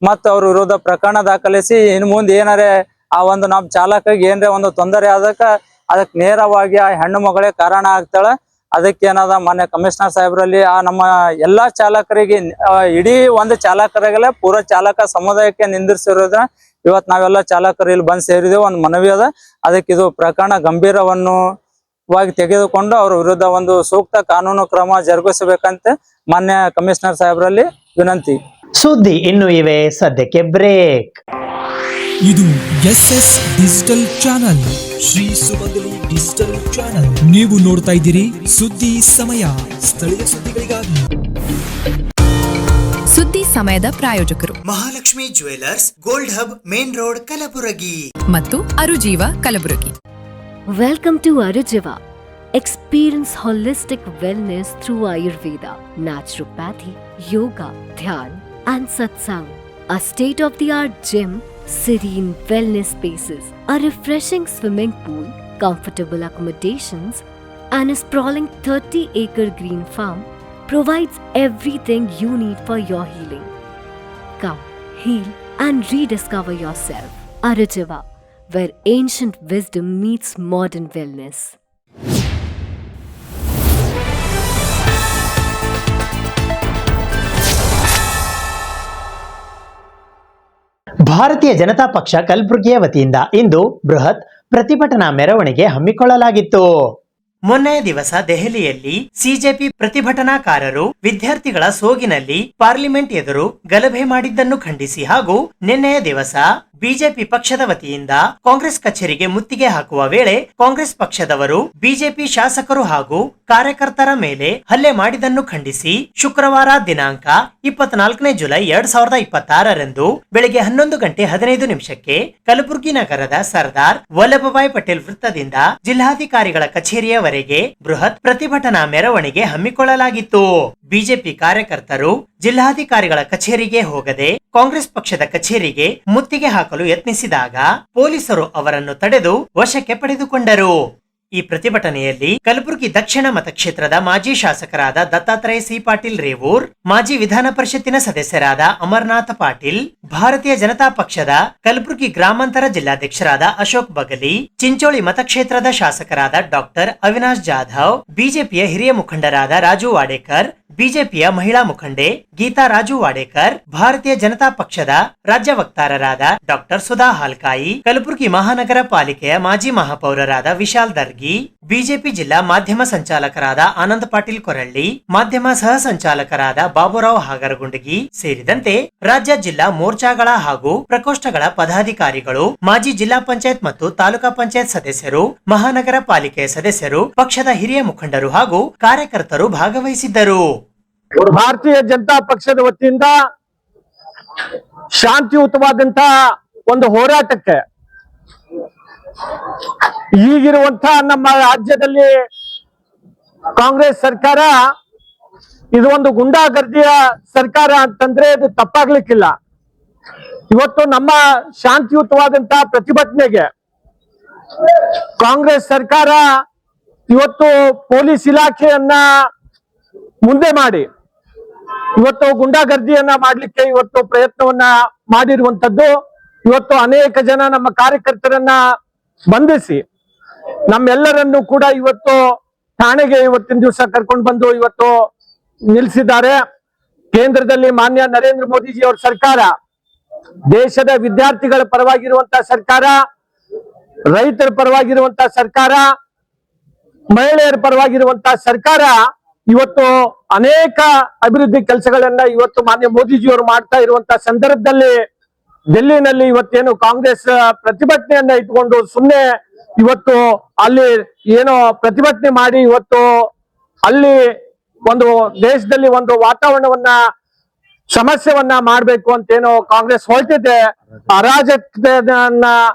J: ಮತ್ತು ಅವ್ರ ವಿರುದ್ಧ ಪ್ರಕರಣ ದಾಖಲಿಸಿ ಇನ್ನು ಮುಂದೆ ಏನಾರೇ ಆ ಒಂದು ನಮ್ಮ ಚಾಲಕಿಗೆ ಏನ್ರೆ ಒಂದು ತೊಂದರೆ ಆದಕ್ಕ ಅದಕ್ಕೆ ನೇರವಾಗಿ ಆ ಹೆಣ್ಣು ಮಗಳೇ ಕಾರಣ ಆಗ್ತಾಳ. ಅದಕ್ಕೇನದ ಮೊನ್ನೆ ಕಮಿಷನರ್ ಸಾಹೇಬ್ರಲ್ಲಿ ನಮ್ಮ ಎಲ್ಲಾ ಚಾಲಕರಿಗೆ ಇಡೀ ಒಂದು ಚಾಲಕರಿಗೆಲ್ಲ ಪೂರ ಚಾಲಕ ಸಮುದಾಯಕ್ಕೆ ನಿಂದಿಸಿರೋದ್ರ ಇವತ್ ನಾವೆಲ್ಲ ಚಾಲಕರು ಇಲ್ಲಿ ಬಂದ್ ಸೇರಿದೇವೆ. ಒಂದು ಮನವಿ ಅದ. ಅದಕ್ಕೆ ಇದು ಪ್ರಕರಣ ಗಂಭೀರವಾಗಿ ತೆಗೆದುಕೊಂಡು ಅವ್ರ ವಿರುದ್ಧ ಒಂದು ಸೂಕ್ತ ಕಾನೂನು ಕ್ರಮ ಜರುಗಿಸಬೇಕಂತ ಮಾನ್ಯ ಕಮಿಷನರ್ ಸಾಹೇಬ್ರಲ್ಲಿ ವಿನಂತಿ.
H: ಸುದ್ದಿ ಇನ್ನು ಇವೆ, ಸದ್ಯಕ್ಕೆ ಬ್ರೇಕ್.
A: ಇದು SS ಡಿಜಿಟಲ್ ಚಾನಲ್, ಶ್ರೀ ಸುಮಂಗಲಿ ಡಿಜಿಟಲ್ ಚಾನಲ್. ನೀವು ನೋಡ್ತಾ ಇದ್ದೀರಿ ಸುದ್ದಿ ಸಮಯ, ಸ್ಥಳೀಯ ಸುದ್ದಿಗಳಿಗಾಗಿ.
B: ಸುದ್ದಿ ಸಮಯದ ಪ್ರಾಯೋಜಕರು
C: Mahalakshmi jewellers, gold hub, main road, Kalaburagi
B: ಮತ್ತು ಅರುಜೀವ Kalaburagi.
D: Welcome to Arujiva. Experience holistic wellness through Ayurveda, naturopathy, yoga, dhyan, and satsang. A state-of-the-art gym, serene wellness spaces, a refreshing swimming pool, comfortable accommodations, and a sprawling 30-acre green farm provides everything you need for your healing. Come, heal, and rediscover yourself. Arujiva, where ancient wisdom meets modern wellness.
H: ಭಾರತೀಯ ಜನತಾ ಪಕ್ಷ ಕಲಬುರಗಿಯ ವತಿಯಿಂದ ಇಂದು ಬೃಹತ್ ಪ್ರತಿಭಟನಾ ಮೆರವಣಿಗೆ ಹಮ್ಮಿಕೊಳ್ಳಲಾಗಿತ್ತು.
E: ಮೊನ್ನೆಯ ದಿವಸ ದೆಹಲಿಯಲ್ಲಿ ಸಿಜೆಪಿ ಪ್ರತಿಭಟನಾಕಾರರು ವಿದ್ಯಾರ್ಥಿಗಳ ಸೋಗಿನಲ್ಲಿ ಪಾರ್ಲಿಮೆಂಟ್ ಎದುರು ಗಲಭೆ ಮಾಡಿದ್ದನ್ನು ಖಂಡಿಸಿ ಹಾಗೂ ನಿನ್ನೆಯ ದಿವಸ ಬಿಜೆಪಿ ಪಕ್ಷದ ವತಿಯಿಂದ ಕಾಂಗ್ರೆಸ್ ಕಚೇರಿಗೆ ಮುತ್ತಿಗೆ ಹಾಕುವ ವೇಳೆ ಕಾಂಗ್ರೆಸ್ ಪಕ್ಷದವರು ಬಿಜೆಪಿ ಶಾಸಕರು ಹಾಗೂ ಕಾರ್ಯಕರ್ತರ ಮೇಲೆ ಹಲ್ಲೆ ಮಾಡಿದ್ದನ್ನು ಖಂಡಿಸಿ ಶುಕ್ರವಾರ ದಿನಾಂಕ 24 ಜುಲೈ 2026 ಬೆಳಗ್ಗೆ 11:15 ಕಲಬುರಗಿ ನಗರದ ಸರ್ದಾರ್ ವಲ್ಲಭಭಾಯ್ ಪಟೇಲ್ ವೃತ್ತದಿಂದ ಜಿಲ್ಲಾಧಿಕಾರಿಗಳ ಕಚೇರಿಯವರೆಗೆ ಬೃಹತ್ ಪ್ರತಿಭಟನಾ ಮೆರವಣಿಗೆ ಹಮ್ಮಿಕೊಳ್ಳಲಾಗಿತ್ತು. ಬಿಜೆಪಿ ಕಾರ್ಯಕರ್ತರು ಜಿಲ್ಲಾಧಿಕಾರಿಗಳ ಕಚೇರಿಗೆ ಹೋಗದೆ ಕಾಂಗ್ರೆಸ್ ಪಕ್ಷದ ಕಚೇರಿಗೆ ಮುತ್ತಿಗೆ ಹಾಕಲು ಯತ್ನಿಸಿದಾಗ ಪೊಲೀಸರು ಅವರನ್ನು ತಡೆದು ವಶಕ್ಕೆ ಪಡೆದುಕೊಂಡರು. ಈ ಪ್ರತಿಭಟನೆಯಲ್ಲಿ ಕಲಬುರಗಿ ದಕ್ಷಿಣ ಮತಕ್ಷೇತ್ರದ ಮಾಜಿ ಶಾಸಕರಾದ ದತ್ತಾತ್ರೇಯ ಸಿ ಪಾಟೀಲ್ ರೇವೂರ್, ಮಾಜಿ ವಿಧಾನ ಪರಿಷತ್ತಿನ ಸದಸ್ಯರಾದ ಅಮರನಾಥ ಪಾಟೀಲ್, ಭಾರತೀಯ ಜನತಾ ಪಕ್ಷದ ಕಲಬುರಗಿ ಗ್ರಾಮಾಂತರ ಜಿಲ್ಲಾಧ್ಯಕ್ಷರಾದ ಅಶೋಕ್ ಬಗಲಿ, ಚಿಂಚೋಳಿ ಮತಕ್ಷೇತ್ರದ ಶಾಸಕರಾದ ಡಾಕ್ಟರ್ ಅವಿನಾಶ್ ಜಾಧವ್, ಬಿಜೆಪಿಯ ಹಿರಿಯ ಮುಖಂಡರಾದ ರಾಜು ವಾಡೇಕರ್, ಬಿಜೆಪಿಯ ಮಹಿಳಾ ಮುಖಂಡೆ ಗೀತಾ ರಾಜು ವಾಡೇಕರ್, ಭಾರತೀಯ ಜನತಾ ಪಕ್ಷದ ರಾಜ್ಯ ವಕ್ತಾರರಾದ ಡಾಕ್ಟರ್ ಸುಧಾ ಹಾಲ್ಕಾಯಿ, ಕಲಬುರಗಿ ಮಹಾನಗರ ಪಾಲಿಕೆಯ ಮಾಜಿ ಮಹಾಪೌರರಾದ ವಿಶಾಲ್ ದರ್ಗಿ, ಬಿಜೆಪಿ ಜಿಲ್ಲಾ ಮಾಧ್ಯಮ ಸಂಚಾಲಕರಾದ ಆನಂದ್ ಪಾಟೀಲ್ ಕೊರಳ್ಳಿ, ಮಾಧ್ಯಮ ಸಹ ಸಂಚಾಲಕರಾದ ಬಾಬುರಾವ್ ಹಾಗರಗುಂಡಗಿ ಸೇರಿದಂತೆ ರಾಜ್ಯ ಜಿಲ್ಲಾ ಮೋರ್ಚಾಗಳ ಹಾಗೂ ಪ್ರಕೋಷ್ಠಗಳ ಪದಾಧಿಕಾರಿಗಳು, ಮಾಜಿ ಜಿಲ್ಲಾ ಪಂಚಾಯತ್ ಮತ್ತು ತಾಲೂಕಾ ಪಂಚಾಯತ್ ಸದಸ್ಯರು, ಮಹಾನಗರ ಪಾಲಿಕೆಯ ಸದಸ್ಯರು, ಪಕ್ಷದ ಹಿರಿಯ ಮುಖಂಡರು ಹಾಗೂ ಕಾರ್ಯಕರ್ತರು ಭಾಗವಹಿಸಿದ್ದರು.
G: ಭಾರತೀಯ ಜನತಾ ಪಕ್ಷದ ವತಿಯಿಂದ ಶಾಂತಿಯುತವಾದಂತಹ ಒಂದು ಹೋರಾಟಕ್ಕೆ ಈಗಿರುವಂತಹ ನಮ್ಮ ರಾಜ್ಯದಲ್ಲಿ ಕಾಂಗ್ರೆಸ್ ಸರ್ಕಾರ ಇದು ಒಂದು ಗುಂಡಾಗರ್ದಿಯ ಸರ್ಕಾರ ಅಂತಂದ್ರೆ ಇದು ತಪ್ಪಾಗ್ಲಿಕ್ಕಿಲ್ಲ. ಇವತ್ತು ನಮ್ಮ ಶಾಂತಿಯುತವಾದಂತಹ ಪ್ರತಿಭಟನೆಗೆ ಕಾಂಗ್ರೆಸ್ ಸರ್ಕಾರ ಇವತ್ತು ಪೊಲೀಸ್ ಇಲಾಖೆಯನ್ನ ಮುಂದೆ ಮಾಡಿ ಇವತ್ತು ಗುಂಡಾಗರ್ದಿಯನ್ನ ಮಾಡ್ಲಿಕ್ಕೆ ಇವತ್ತು ಪ್ರಯತ್ನವನ್ನ ಮಾಡಿರುವಂತದ್ದು. ಇವತ್ತು ಅನೇಕ ಜನ ನಮ್ಮ ಕಾರ್ಯಕರ್ತರನ್ನ ಬಂಧಿಸಿ ನಮ್ಮೆಲ್ಲರನ್ನು ಕೂಡ ಇವತ್ತು ಠಾಣೆಗೆ ಇವತ್ತಿನ ದಿವಸ ಕರ್ಕೊಂಡು ಬಂದು ಇವತ್ತು ನಿಲ್ಲಿಸಿದ್ದಾರೆ. ಕೇಂದ್ರದಲ್ಲಿ ಮಾನ್ಯ ನರೇಂದ್ರ ಮೋದಿಜಿ ಅವರ ಸರ್ಕಾರ ದೇಶದ ವಿದ್ಯಾರ್ಥಿಗಳ ಪರವಾಗಿರುವಂತಹ ಸರ್ಕಾರ, ರೈತರ ಪರವಾಗಿರುವಂತಹ ಸರ್ಕಾರ, ಮಹಿಳೆಯರ ಪರವಾಗಿರುವಂತಹ ಸರ್ಕಾರ ಇವತ್ತು ಅನೇಕ ಅಭಿವೃದ್ಧಿ ಕೆಲಸಗಳನ್ನ ಇವತ್ತು ಮಾನ್ಯ ಮೋದಿಜಿಯವರು ಮಾಡ್ತಾ ಇರುವಂತಹ ಸಂದರ್ಭದಲ್ಲಿ ಡೆಲ್ಲಿನಲ್ಲಿ ಇವತ್ತೇನು ಕಾಂಗ್ರೆಸ್ ಪ್ರತಿಭಟನೆಯನ್ನ ಇಟ್ಕೊಂಡು ಸುಮ್ಮನೆ ಇವತ್ತು ಅಲ್ಲಿ ಏನೋ ಪ್ರತಿಭಟನೆ ಮಾಡಿ ಇವತ್ತು ಅಲ್ಲಿ ಒಂದು ದೇಶದಲ್ಲಿ ಒಂದು ವಾತಾವರಣವನ್ನ ಸಮಸ್ಯೆವನ್ನ ಮಾಡ್ಬೇಕು ಅಂತೇನೋ ಕಾಂಗ್ರೆಸ್ ಹೊರಟಿದೆ, ಅರಾಜಕತೆಯನ್ನ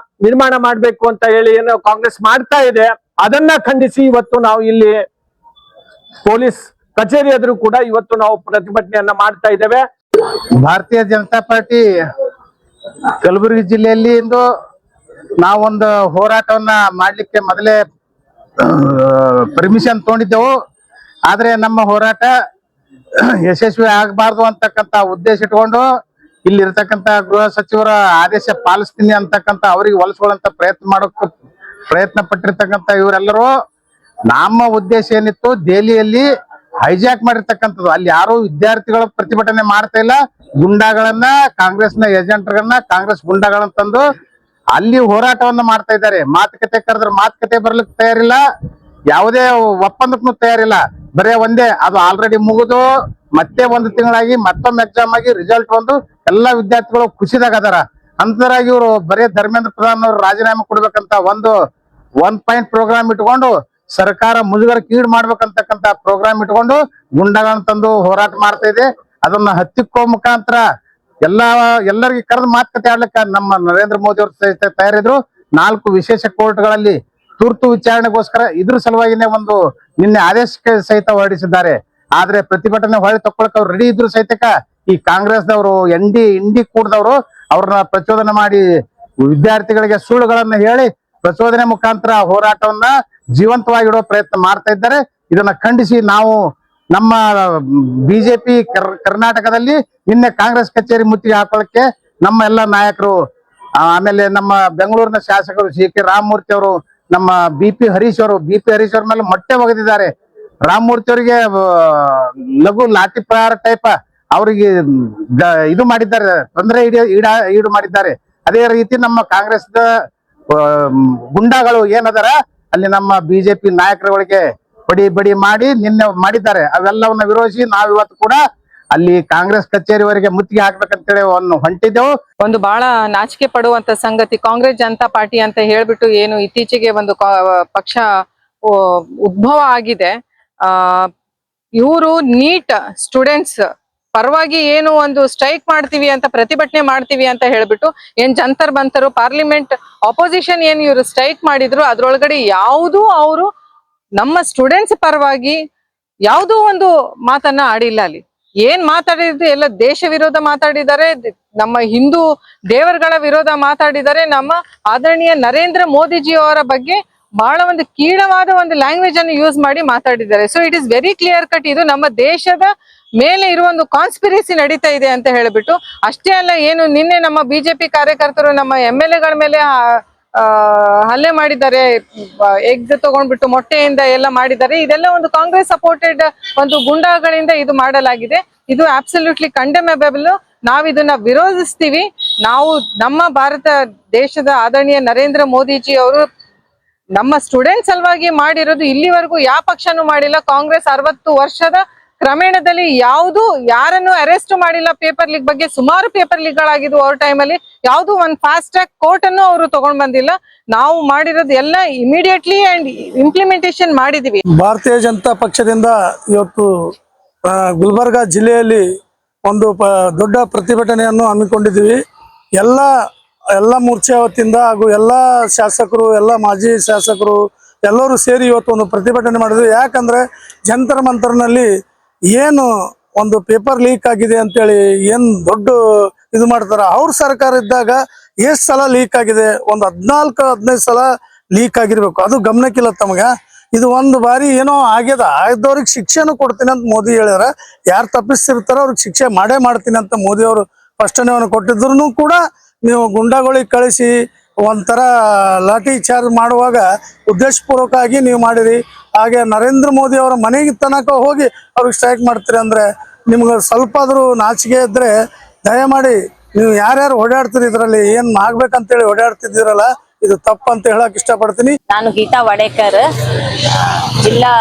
G: ನಿರ್ಮಾಣ ಮಾಡ್ಬೇಕು ಅಂತ ಹೇಳಿ ಏನೋ ಕಾಂಗ್ರೆಸ್ ಮಾಡ್ತಾ ಇದೆ. ಅದನ್ನ ಖಂಡಿಸಿ ಇವತ್ತು ನಾವು ಇಲ್ಲಿ ಪೊಲೀಸ್ ಕಚೇರಿ ಎದುರು ಕೂಡ ಇವತ್ತು ನಾವು ಪ್ರತಿಭಟನೆಯನ್ನ ಮಾಡ್ತಾ ಇದ್ದೇವೆ.
K: ಭಾರತೀಯ ಜನತಾ ಪಾರ್ಟಿ ಕಲಬುರಗಿ ಜಿಲ್ಲೆಯಲ್ಲಿ ಇಂದು ನಾವೊಂದು ಹೋರಾಟವನ್ನ ಮಾಡ್ಲಿಕ್ಕೆ ಮೊದಲೇ ಪರ್ಮಿಷನ್ ತಗೊಂಡಿದ್ದೆವು. ಆದ್ರೆ ನಮ್ಮ ಹೋರಾಟ ಯಶಸ್ವಿ ಆಗಬಾರ್ದು ಅಂತಕ್ಕಂತ ಉದ್ದೇಶ ಇಟ್ಕೊಂಡು ಇಲ್ಲಿ ಇರ್ತಕ್ಕಂತ ಗೃಹ ಸಚಿವರ ಆದೇಶ ಪಾಲಿಸ್ತೀನಿ ಅಂತಕ್ಕಂತ ಅವ್ರಿಗೆ ಹೊಲಿಸ್ಕೊಳ್ಳಂತ ಪ್ರಯತ್ನ ಪಟ್ಟಿರ್ತಕ್ಕಂತ ಇವರೆಲ್ಲರೂ ನಮ್ಮ ಉದ್ದೇಶ ಏನಿತ್ತು, ದೆಹಲಿಯಲ್ಲಿ ಹೈಜಾಕ್ ಮಾಡಿರ್ತಕ್ಕಂಥದ್ದು. ಅಲ್ಲಿ ಯಾರು ವಿದ್ಯಾರ್ಥಿಗಳ ಪ್ರತಿಭಟನೆ ಮಾಡ್ತಾ ಇಲ್ಲ, ಗುಂಡಾಗಳನ್ನ, ಕಾಂಗ್ರೆಸ್ನ ಏಜೆಂಟ್ಗಳನ್ನ, ಕಾಂಗ್ರೆಸ್ ಗುಂಡಾಗಳನ್ನ ತಂದು ಅಲ್ಲಿ ಹೋರಾಟವನ್ನ ಮಾಡ್ತಾ ಇದ್ದಾರೆ. ಮಾತುಕತೆ ಕರೆದ್ರೆ ಮಾತುಕತೆ ಬರ್ಲಿಕ್ಕೆ ತಯಾರಿಲ್ಲ, ಯಾವುದೇ ಒಪ್ಪಂದಕ್ಕೂ ತಯಾರಿಲ್ಲ. ಬರೇ ಒಂದೇ, ಅದು ಆಲ್ರೆಡಿ ಮುಗಿದು ಮತ್ತೆ 1 ತಿಂಗಳಾಗಿ ಮತ್ತೊಮ್ಮೆ ಎಕ್ಸಾಮ್ ಆಗಿ ರಿಸಲ್ಟ್ ಬಂದು ಎಲ್ಲಾ ವಿದ್ಯಾರ್ಥಿಗಳು ಖುಷಿದಾಗ ಅದಾರ. ಅಂತರಾಗಿ ಇವರು ಬರೇ ಧರ್ಮೇಂದ್ರ ಪ್ರಧಾನ್ ಅವರು ರಾಜೀನಾಮೆ ಕೊಡ್ಬೇಕಂತ ಒಂದು 1 ಪಾಯಿಂಟ್ ಪ್ರೋಗ್ರಾಮ್ ಇಟ್ಕೊಂಡು ಸರ್ಕಾರ ಮುಜುಗರಕ್ಕೆ ಈಡು ಮಾಡ್ಬೇಕಂತಕ್ಕಂತ ಪ್ರೋಗ್ರಾಮ್ ಇಟ್ಕೊಂಡು ಗುಂಡಗಳನ್ನ ತಂದು ಹೋರಾಟ ಮಾಡ್ತಾ ಇದೆ. ಅದನ್ನ ಹತ್ತಿಕ್ಕೋ ಮುಖಾಂತರ ಎಲ್ಲರಿಗೆ ಕರೆದು ಮಾತುಕತೆ ಆಡ್ಲಿಕ್ಕೆ ನಮ್ಮ ನರೇಂದ್ರ ಮೋದಿ ಅವರು ತಯಾರಿದ್ರು. 4 ವಿಶೇಷ ಕೋರ್ಟ್ಗಳಲ್ಲಿ ತುರ್ತು ವಿಚಾರಣೆಗೋಸ್ಕರ ಇದ್ರ ಸಲುವಾಗಿನೇ ಒಂದು ನಿನ್ನೆ ಆದೇಶಕ್ಕೆ ಸಹಿತ ಹೊರಡಿಸಿದ್ದಾರೆ. ಆದ್ರೆ ಪ್ರತಿಭಟನೆ ಹೊಳೆ ತಕ್ಕೊಳಕ್ ಅವ್ರು ರೆಡಿ ಇದ್ರು ಸಹಿತಕ ಈ ಕಾಂಗ್ರೆಸ್ದವರು ಇಂಡಿ ಕೂಡದವರು ಅವ್ರನ್ನ ಪ್ರಚೋದನೆ ಮಾಡಿ ವಿದ್ಯಾರ್ಥಿಗಳಿಗೆ ಸುಳ್ಳುಗಳನ್ನ ಹೇಳಿ ಪ್ರಚೋದನೆ ಮುಖಾಂತರ ಹೋರಾಟವನ್ನ ಜೀವಂತವಾಗಿಡೋ ಪ್ರಯತ್ನ ಮಾಡ್ತಾ ಇದ್ದಾರೆ. ಇದನ್ನ ಖಂಡಿಸಿ ನಾವು ನಮ್ಮ ಬಿಜೆಪಿ ಕರ್ನಾಟಕದಲ್ಲಿ ನಿನ್ನೆ ಕಾಂಗ್ರೆಸ್ ಕಚೇರಿ ಮುತ್ತಿಗೆ ಹಾಕೊಳ್ಳಕ್ಕೆ ನಮ್ಮ ಎಲ್ಲ ನಾಯಕರು, ಆಮೇಲೆ ನಮ್ಮ ಬೆಂಗಳೂರಿನ ಶಾಸಕರು ಸಿ ಕೆ ರಾಮಮೂರ್ತಿ ಅವರು, ನಮ್ಮ ಬಿ ಪಿ ಹರೀಶ್ ಅವ್ರ ಮೇಲೆ ಮೊಟ್ಟೆ ಒಗೆದಿದ್ದಾರೆ. ರಾಮಮೂರ್ತಿ ಅವರಿಗೆ ಲಘು ಲಾಠಿ ಪ್ರಹಾರ ಟೈಪ್ ಅವರಿಗೆ ಇದು ಮಾಡಿದ್ದಾರೆ, ತೊಂದರೆ ಈಡು ಮಾಡಿದ್ದಾರೆ. ಅದೇ ರೀತಿ ನಮ್ಮ ಕಾಂಗ್ರೆಸ್ ಗುಂಡಾಗಳು ಏನದಾರ ಅಲ್ಲಿ ನಮ್ಮ ಬಿಜೆಪಿ ನಾಯಕರುಗಳಿಗೆ ಬಡಿ ಮಾಡಿ ನಿನ್ನೆ ಮಾಡಿದ್ದಾರೆ. ಅವೆಲ್ಲವನ್ನ ವಿರೋಧಿಸಿ ನಾವಿವತ್ತು ಕೂಡ ಅಲ್ಲಿ ಕಾಂಗ್ರೆಸ್ ಕಚೇರಿವರೆಗೆ ಮುತ್ತಿಗೆ ಹಾಕ್ಬೇಕಂತೇಳಿ ಹೊಂಟಿದ್ದೆವು.
L: ಒಂದು ಬಹಳ ನಾಚಿಕೆ ಪಡುವಂತ ಸಂಗತಿ, ಕಾಂಗ್ರೆಸ್ ಜನತಾ ಪಾರ್ಟಿ ಅಂತ ಹೇಳ್ಬಿಟ್ಟು ಏನು ಇತ್ತೀಚೆಗೆ ಒಂದು ಪಕ್ಷ ಉದ್ಭವ ಆಗಿದೆ. ಇವರು ನೀಟ್ ಸ್ಟೂಡೆಂಟ್ಸ್ ಪರವಾಗಿ ಏನು ಒಂದು ಸ್ಟ್ರೈಕ್ ಮಾಡ್ತೀವಿ ಅಂತ, ಪ್ರತಿಭಟನೆ ಮಾಡ್ತೀವಿ ಅಂತ ಹೇಳ್ಬಿಟ್ಟು ಏನ್ ಜಂತರ್ ಬಂತರು ಪಾರ್ಲಿಮೆಂಟ್ ಅಪೋಸಿಷನ್ ಏನ್ ಇವರು ಸ್ಟ್ರೈಕ್ ಮಾಡಿದ್ರು, ಅದ್ರೊಳಗಡೆ ಯಾವುದೂ ಅವರು ನಮ್ಮ ಸ್ಟೂಡೆಂಟ್ಸ್ ಪರವಾಗಿ ಯಾವುದೂ ಒಂದು ಮಾತನ್ನ ಆಡಿಲ್ಲ. ಅಲ್ಲಿ ಏನ್ ಮಾತಾಡಿದ್ರು ಎಲ್ಲ ದೇಶ ವಿರೋಧ ಮಾತಾಡಿದ್ದಾರೆ, ನಮ್ಮ ಹಿಂದೂ ದೇವರುಗಳ ವಿರೋಧ ಮಾತಾಡಿದ್ದಾರೆ, ನಮ್ಮ ಆದರಣೀಯ ನರೇಂದ್ರ ಮೋದಿಜಿ ಅವರ ಬಗ್ಗೆ ಬಹಳ ಒಂದು ಕೀಳವಾದ ಒಂದು ಲ್ಯಾಂಗ್ವೇಜ್ ಅನ್ನು ಯೂಸ್ ಮಾಡಿ ಮಾತಾಡಿದ್ದಾರೆ. So it is very clear cut, ಇದು ನಮ್ಮ ದೇಶದ ಮೇಲೆ ಇರುವ ಒಂದು ಕಾನ್ಸ್ಪಿರಸಿ ನಡೀತಾ ಇದೆ ಅಂತ ಹೇಳ್ಬಿಟ್ಟು. ಅಷ್ಟೇ ಅಲ್ಲ, ಏನು ನಿನ್ನೆ ನಮ್ಮ ಬಿಜೆಪಿ ಕಾರ್ಯಕರ್ತರು ನಮ್ಮ MLA ಮೇಲೆ ಹಲ್ಲೆ ಮಾಡಿದ್ದಾರೆ, ಎಗ್ ತಗೊಂಡ್ಬಿಟ್ಟು ಮೊಟ್ಟೆಯಿಂದ ಎಲ್ಲ ಮಾಡಿದ್ದಾರೆ. ಇದೆಲ್ಲ ಒಂದು ಕಾಂಗ್ರೆಸ್ ಸಪೋರ್ಟೆಡ್ ಒಂದು ಗುಂಡಾಗಳಿಂದ ಇದು ಮಾಡಲಾಗಿದೆ. ಇದು ಅಬ್ಸಲ್ಯೂಟ್ಲಿ ಕಂಡೆಮೆಬಲ್. ನಾವು ಇದನ್ನ ವಿರೋಧಿಸ್ತೀವಿ. ನಾವು ನಮ್ಮ ಭಾರತ ದೇಶದ ಆದರಣೀಯ ನರೇಂದ್ರ ಮೋದಿಜಿ ಅವರು ನಮ್ಮ ಸ್ಟೂಡೆಂಟ್ ಸಲುವಾಗಿ ಮಾಡಿರೋದು ಇಲ್ಲಿವರೆಗೂ ಯಾವ ಪಕ್ಷನೂ ಮಾಡಿಲ್ಲ. ಕಾಂಗ್ರೆಸ್ 60 ವರ್ಷದ ಕ್ರಮೇಣದಲ್ಲಿ ಯಾರನ್ನು ಅರೆಸ್ಟ್ ಮಾಡಿಲ್ಲ. ಪೇಪರ್ ಲೀಕ್ ಬಗ್ಗೆ ಸುಮಾರು ಪೇಪರ್ ಲೀಕ್ ಗಳಾಗಿದ್ವು ಅವ್ರ ಟೈಮಲ್ಲಿ. ಯಾವ್ದು ಒಂದು ಫಾಸ್ಟ್ ಟ್ರ್ಯಾಕ್ ಕೋರ್ಟ್ ಅನ್ನು ಅವರು ತಗೊಂಡ್ ಬಂದಿಲ್ಲ. ನಾವು ಮಾಡಿರೋದು ಎಲ್ಲ ಇಮಿಡಿಯೇಟ್ಲಿ ಅಂಡ್ ಇಂಪ್ಲಿಮೆಂಟೇಶನ್ ಮಾಡಿದೀವಿ.
M: ಭಾರತೀಯ ಜನತಾ ಪಕ್ಷದಿಂದ ಇವತ್ತು ಗುಲ್ಬರ್ಗಾ ಜಿಲ್ಲೆಯಲ್ಲಿ ಒಂದು ದೊಡ್ಡ ಪ್ರತಿಭಟನೆಯನ್ನು ಹಮ್ಮಿಕೊಂಡಿದ್ದೀವಿ. ಎಲ್ಲ ಮೋರ್ಚಾ ವತಿಯಿಂದ ಹಾಗೂ ಎಲ್ಲ ಶಾಸಕರು, ಎಲ್ಲ ಮಾಜಿ ಶಾಸಕರು ಎಲ್ಲರೂ ಸೇರಿ ಇವತ್ತು ಒಂದು ಪ್ರತಿಭಟನೆ ಮಾಡಿದ್ವಿ. ಯಾಕಂದ್ರೆ ಜಂತರ್ ಮಂತರ್ನಲ್ಲಿ ಏನು ಒಂದು ಪೇಪರ್ ಲೀಕ್ ಆಗಿದೆ ಅಂತೇಳಿ ಏನ್ ದೊಡ್ಡ ಇದು ಮಾಡ್ತಾರ. ಅವ್ರ ಸರ್ಕಾರ ಇದ್ದಾಗ ಎಷ್ಟು ಸಲ ಲೀಕ್ ಆಗಿದೆ, ಒಂದು 14-15 ಸಲ ಲೀಕ್ ಆಗಿರ್ಬೇಕು. ಅದು ಗಮನಕ್ಕಿಲ್ಲ ತಮಗ. ಇದು ಒಂದು ಬಾರಿ ಏನೋ ಆಗ್ಯದ, ಆಗಿದ್ದವ್ರಿಗೆ ಶಿಕ್ಷೆನೂ ಕೊಡ್ತೀನಿ ಅಂತ ಮೋದಿ ಹೇಳ್ಯಾರ. ಯಾರು ತಪ್ಪಿಸ್ತಿರ್ತಾರೋ ಅವ್ರಿಗೆ ಶಿಕ್ಷೆ ಮಾಡೇ ಮಾಡ್ತೀನಿ ಅಂತ ಮೋದಿ ಅವರು ಸ್ಪಷ್ಟನೆಯನ್ನು ಕೊಟ್ಟಿದ್ರು ಕೂಡ ನೀವು ಗುಂಡಾಗಳಿಗೆ ಕಳಿಸಿ ಒಂಥರ ಲಾಠಿ ಚಾರ್ಜ್ ಮಾಡುವಾಗ ಉದ್ದೇಶಪೂರ್ವಕವಾಗಿ ನೀವು ಮಾಡಿರಿ. ಹಾಗೆ ನರೇಂದ್ರ ಮೋದಿ ಅವರ ಮನೆಗೆ ತನಕ ಹೋಗಿ ಅವ್ರಿಗೆ ಸ್ಟ್ರೈಕ್ ಮಾಡ್ತೀರಿ ಅಂದ್ರೆ ನಿಮ್ಗೆ ಸ್ವಲ್ಪ ಆದ್ರೂ ನಾಚಿಕೆ ಇದ್ರೆ ದಯಮಾಡಿ ನೀವು ಯಾರ್ಯಾರು ಓಡಾಡ್ತೀರಿ ಇದರಲ್ಲಿ ಏನ್ ಆಗ್ಬೇಕಂತೇಳಿ ಓಡಾಡ್ತಿದ್ದೀರಲ್ಲ, ಇದು ತಪ್ಪು ಅಂತ ಹೇಳಕ್ ಇಷ್ಟಪಡ್ತೀನಿ.
N: ನಾನು ಗೀತಾ ವಡೇಕರ್, ಜಿಲ್ಲಾ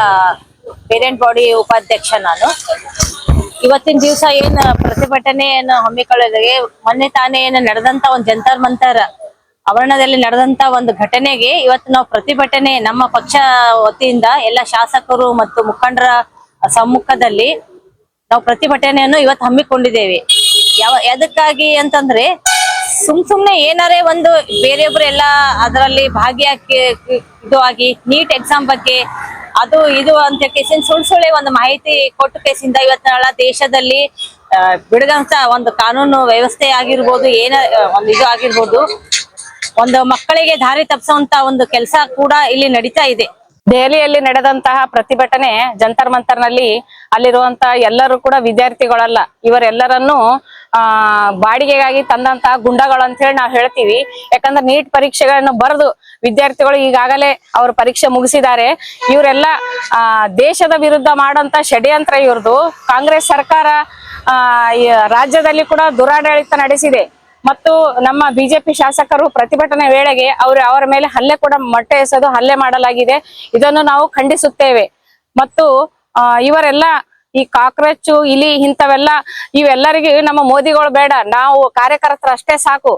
N: ಪೇರೆಂಟ್ ಬಾಡಿ ಉಪಾಧ್ಯಕ್ಷ. ನಾನು ಇವತ್ತಿನ ದಿವಸ ಏನ್ ಪ್ರತಿಭಟನೆಯನ್ನು ಹಮ್ಮಿಕೊಳ್ಳೋದಿಗೆ ಮೊನ್ನೆ ತಾನೇ ಏನು ನಡೆದಂತ ಒಂದು ಜಂತರ್ ಮಂತರ್ ಆವರಣದಲ್ಲಿ ನಡೆದಂತ ಒಂದು ಘಟನೆಗೆ ಇವತ್ತು ನಾವು ಪ್ರತಿಭಟನೆ ನಮ್ಮ ಪಕ್ಷ ವತಿಯಿಂದ ಎಲ್ಲ ಶಾಸಕರು ಮತ್ತು ಮುಖಂಡರ ಸಮ್ಮುಖದಲ್ಲಿ ನಾವು ಪ್ರತಿಭಟನೆಯನ್ನು ಇವತ್ತು ಹಮ್ಮಿಕೊಂಡಿದ್ದೇವೆ. ಎದಕ್ಕಾಗಿ ಅಂತಂದ್ರೆ ಸುಮ್ನೆ ಏನಾರೇ ಒಂದು ಬೇರೆಯೊಬ್ರು ಎಲ್ಲ ಅದರಲ್ಲಿ ಭಾಗಿಯಾಗಿ ಇದು ಆಗಿ ನೀಟ್ ಎಕ್ಸಾಮ್ ಬಗ್ಗೆ ಅದು ಇದು ಅಂತ ಕೇಸಿನ ಸುಳ್ಳೆ ಒಂದು ಮಾಹಿತಿ ಕೊಟ್ಟು ಕೇಸಿಂದ ಇವತ್ತಿನ ದೇಶದಲ್ಲಿ ಬಿಡದಂತ ಒಂದು ಕಾನೂನು ವ್ಯವಸ್ಥೆ ಆಗಿರ್ಬೋದು, ಒಂದು ಇದು ಆಗಿರ್ಬೋದು, ಒಂದು ಮಕ್ಕಳಿಗೆ ದಾರಿ ತಪ್ಪಿಸುವಂತ ಒಂದು ಕೆಲಸ ಕೂಡ ಇಲ್ಲಿ ನಡೀತಾ ಇದೆ.
L: ದೆಹಲಿಯಲ್ಲಿ ನಡೆದಂತಹ ಪ್ರತಿಭಟನೆ ಜಂತರ್ ಮಂತರ್ನಲ್ಲಿ ಅಲ್ಲಿರುವಂತಹ ಎಲ್ಲರೂ ಕೂಡ ವಿದ್ಯಾರ್ಥಿಗಳಲ್ಲ, ಇವರೆಲ್ಲರನ್ನು
N: ಬಾಡಿಗೆಗಾಗಿ ತಂದಂತಹ ಗುಂಡಗಳು ಅಂತ ಹೇಳಿ ನಾವು ಹೇಳ್ತೀವಿ. ಯಾಕಂದ್ರೆ ನೀಟ್ ಪರೀಕ್ಷೆಗಳನ್ನು ಬರೆದು ವಿದ್ಯಾರ್ಥಿಗಳು ಈಗಾಗಲೇ ಅವರು ಪರೀಕ್ಷೆ ಮುಗಿಸಿದ್ದಾರೆ. ಇವರೆಲ್ಲ ದೇಶದ ವಿರುದ್ಧ ಮಾಡೋಂತ ಷಡ್ಯಂತ್ರ ಇವ್ರದು. ಕಾಂಗ್ರೆಸ್ ಸರ್ಕಾರ ರಾಜ್ಯದಲ್ಲಿ ಕೂಡ ದುರಾಡಳಿತ ನಡೆಸಿದೆ ಮತ್ತು ನಮ್ಮ ಬಿಜೆಪಿ ಶಾಸಕರು ಪ್ರತಿಭಟನೆ ವೇಳೆಗೆ ಅವರ ಮೇಲೆ ಹಲ್ಲೆ ಕೂಡ ಮೊಟ್ಟೆ ಎಸೆದು ಹಲ್ಲೆ ಮಾಡಲಾಗಿದೆ. ಇದನ್ನು ನಾವು ಖಂಡಿಸುತ್ತೇವೆ. ಮತ್ತು ಇವರೆಲ್ಲ ಈ ಕಾಕ್ರೋಚ್ ಇಲಿ ಇವೆಲ್ಲರಿಗೆ ನಮ್ಮ ಮೋದಿಗಳು ಬೇಡ, ನಾವು ಕಾರ್ಯಕರ್ತರು ಅಷ್ಟೇ ಸಾಕು.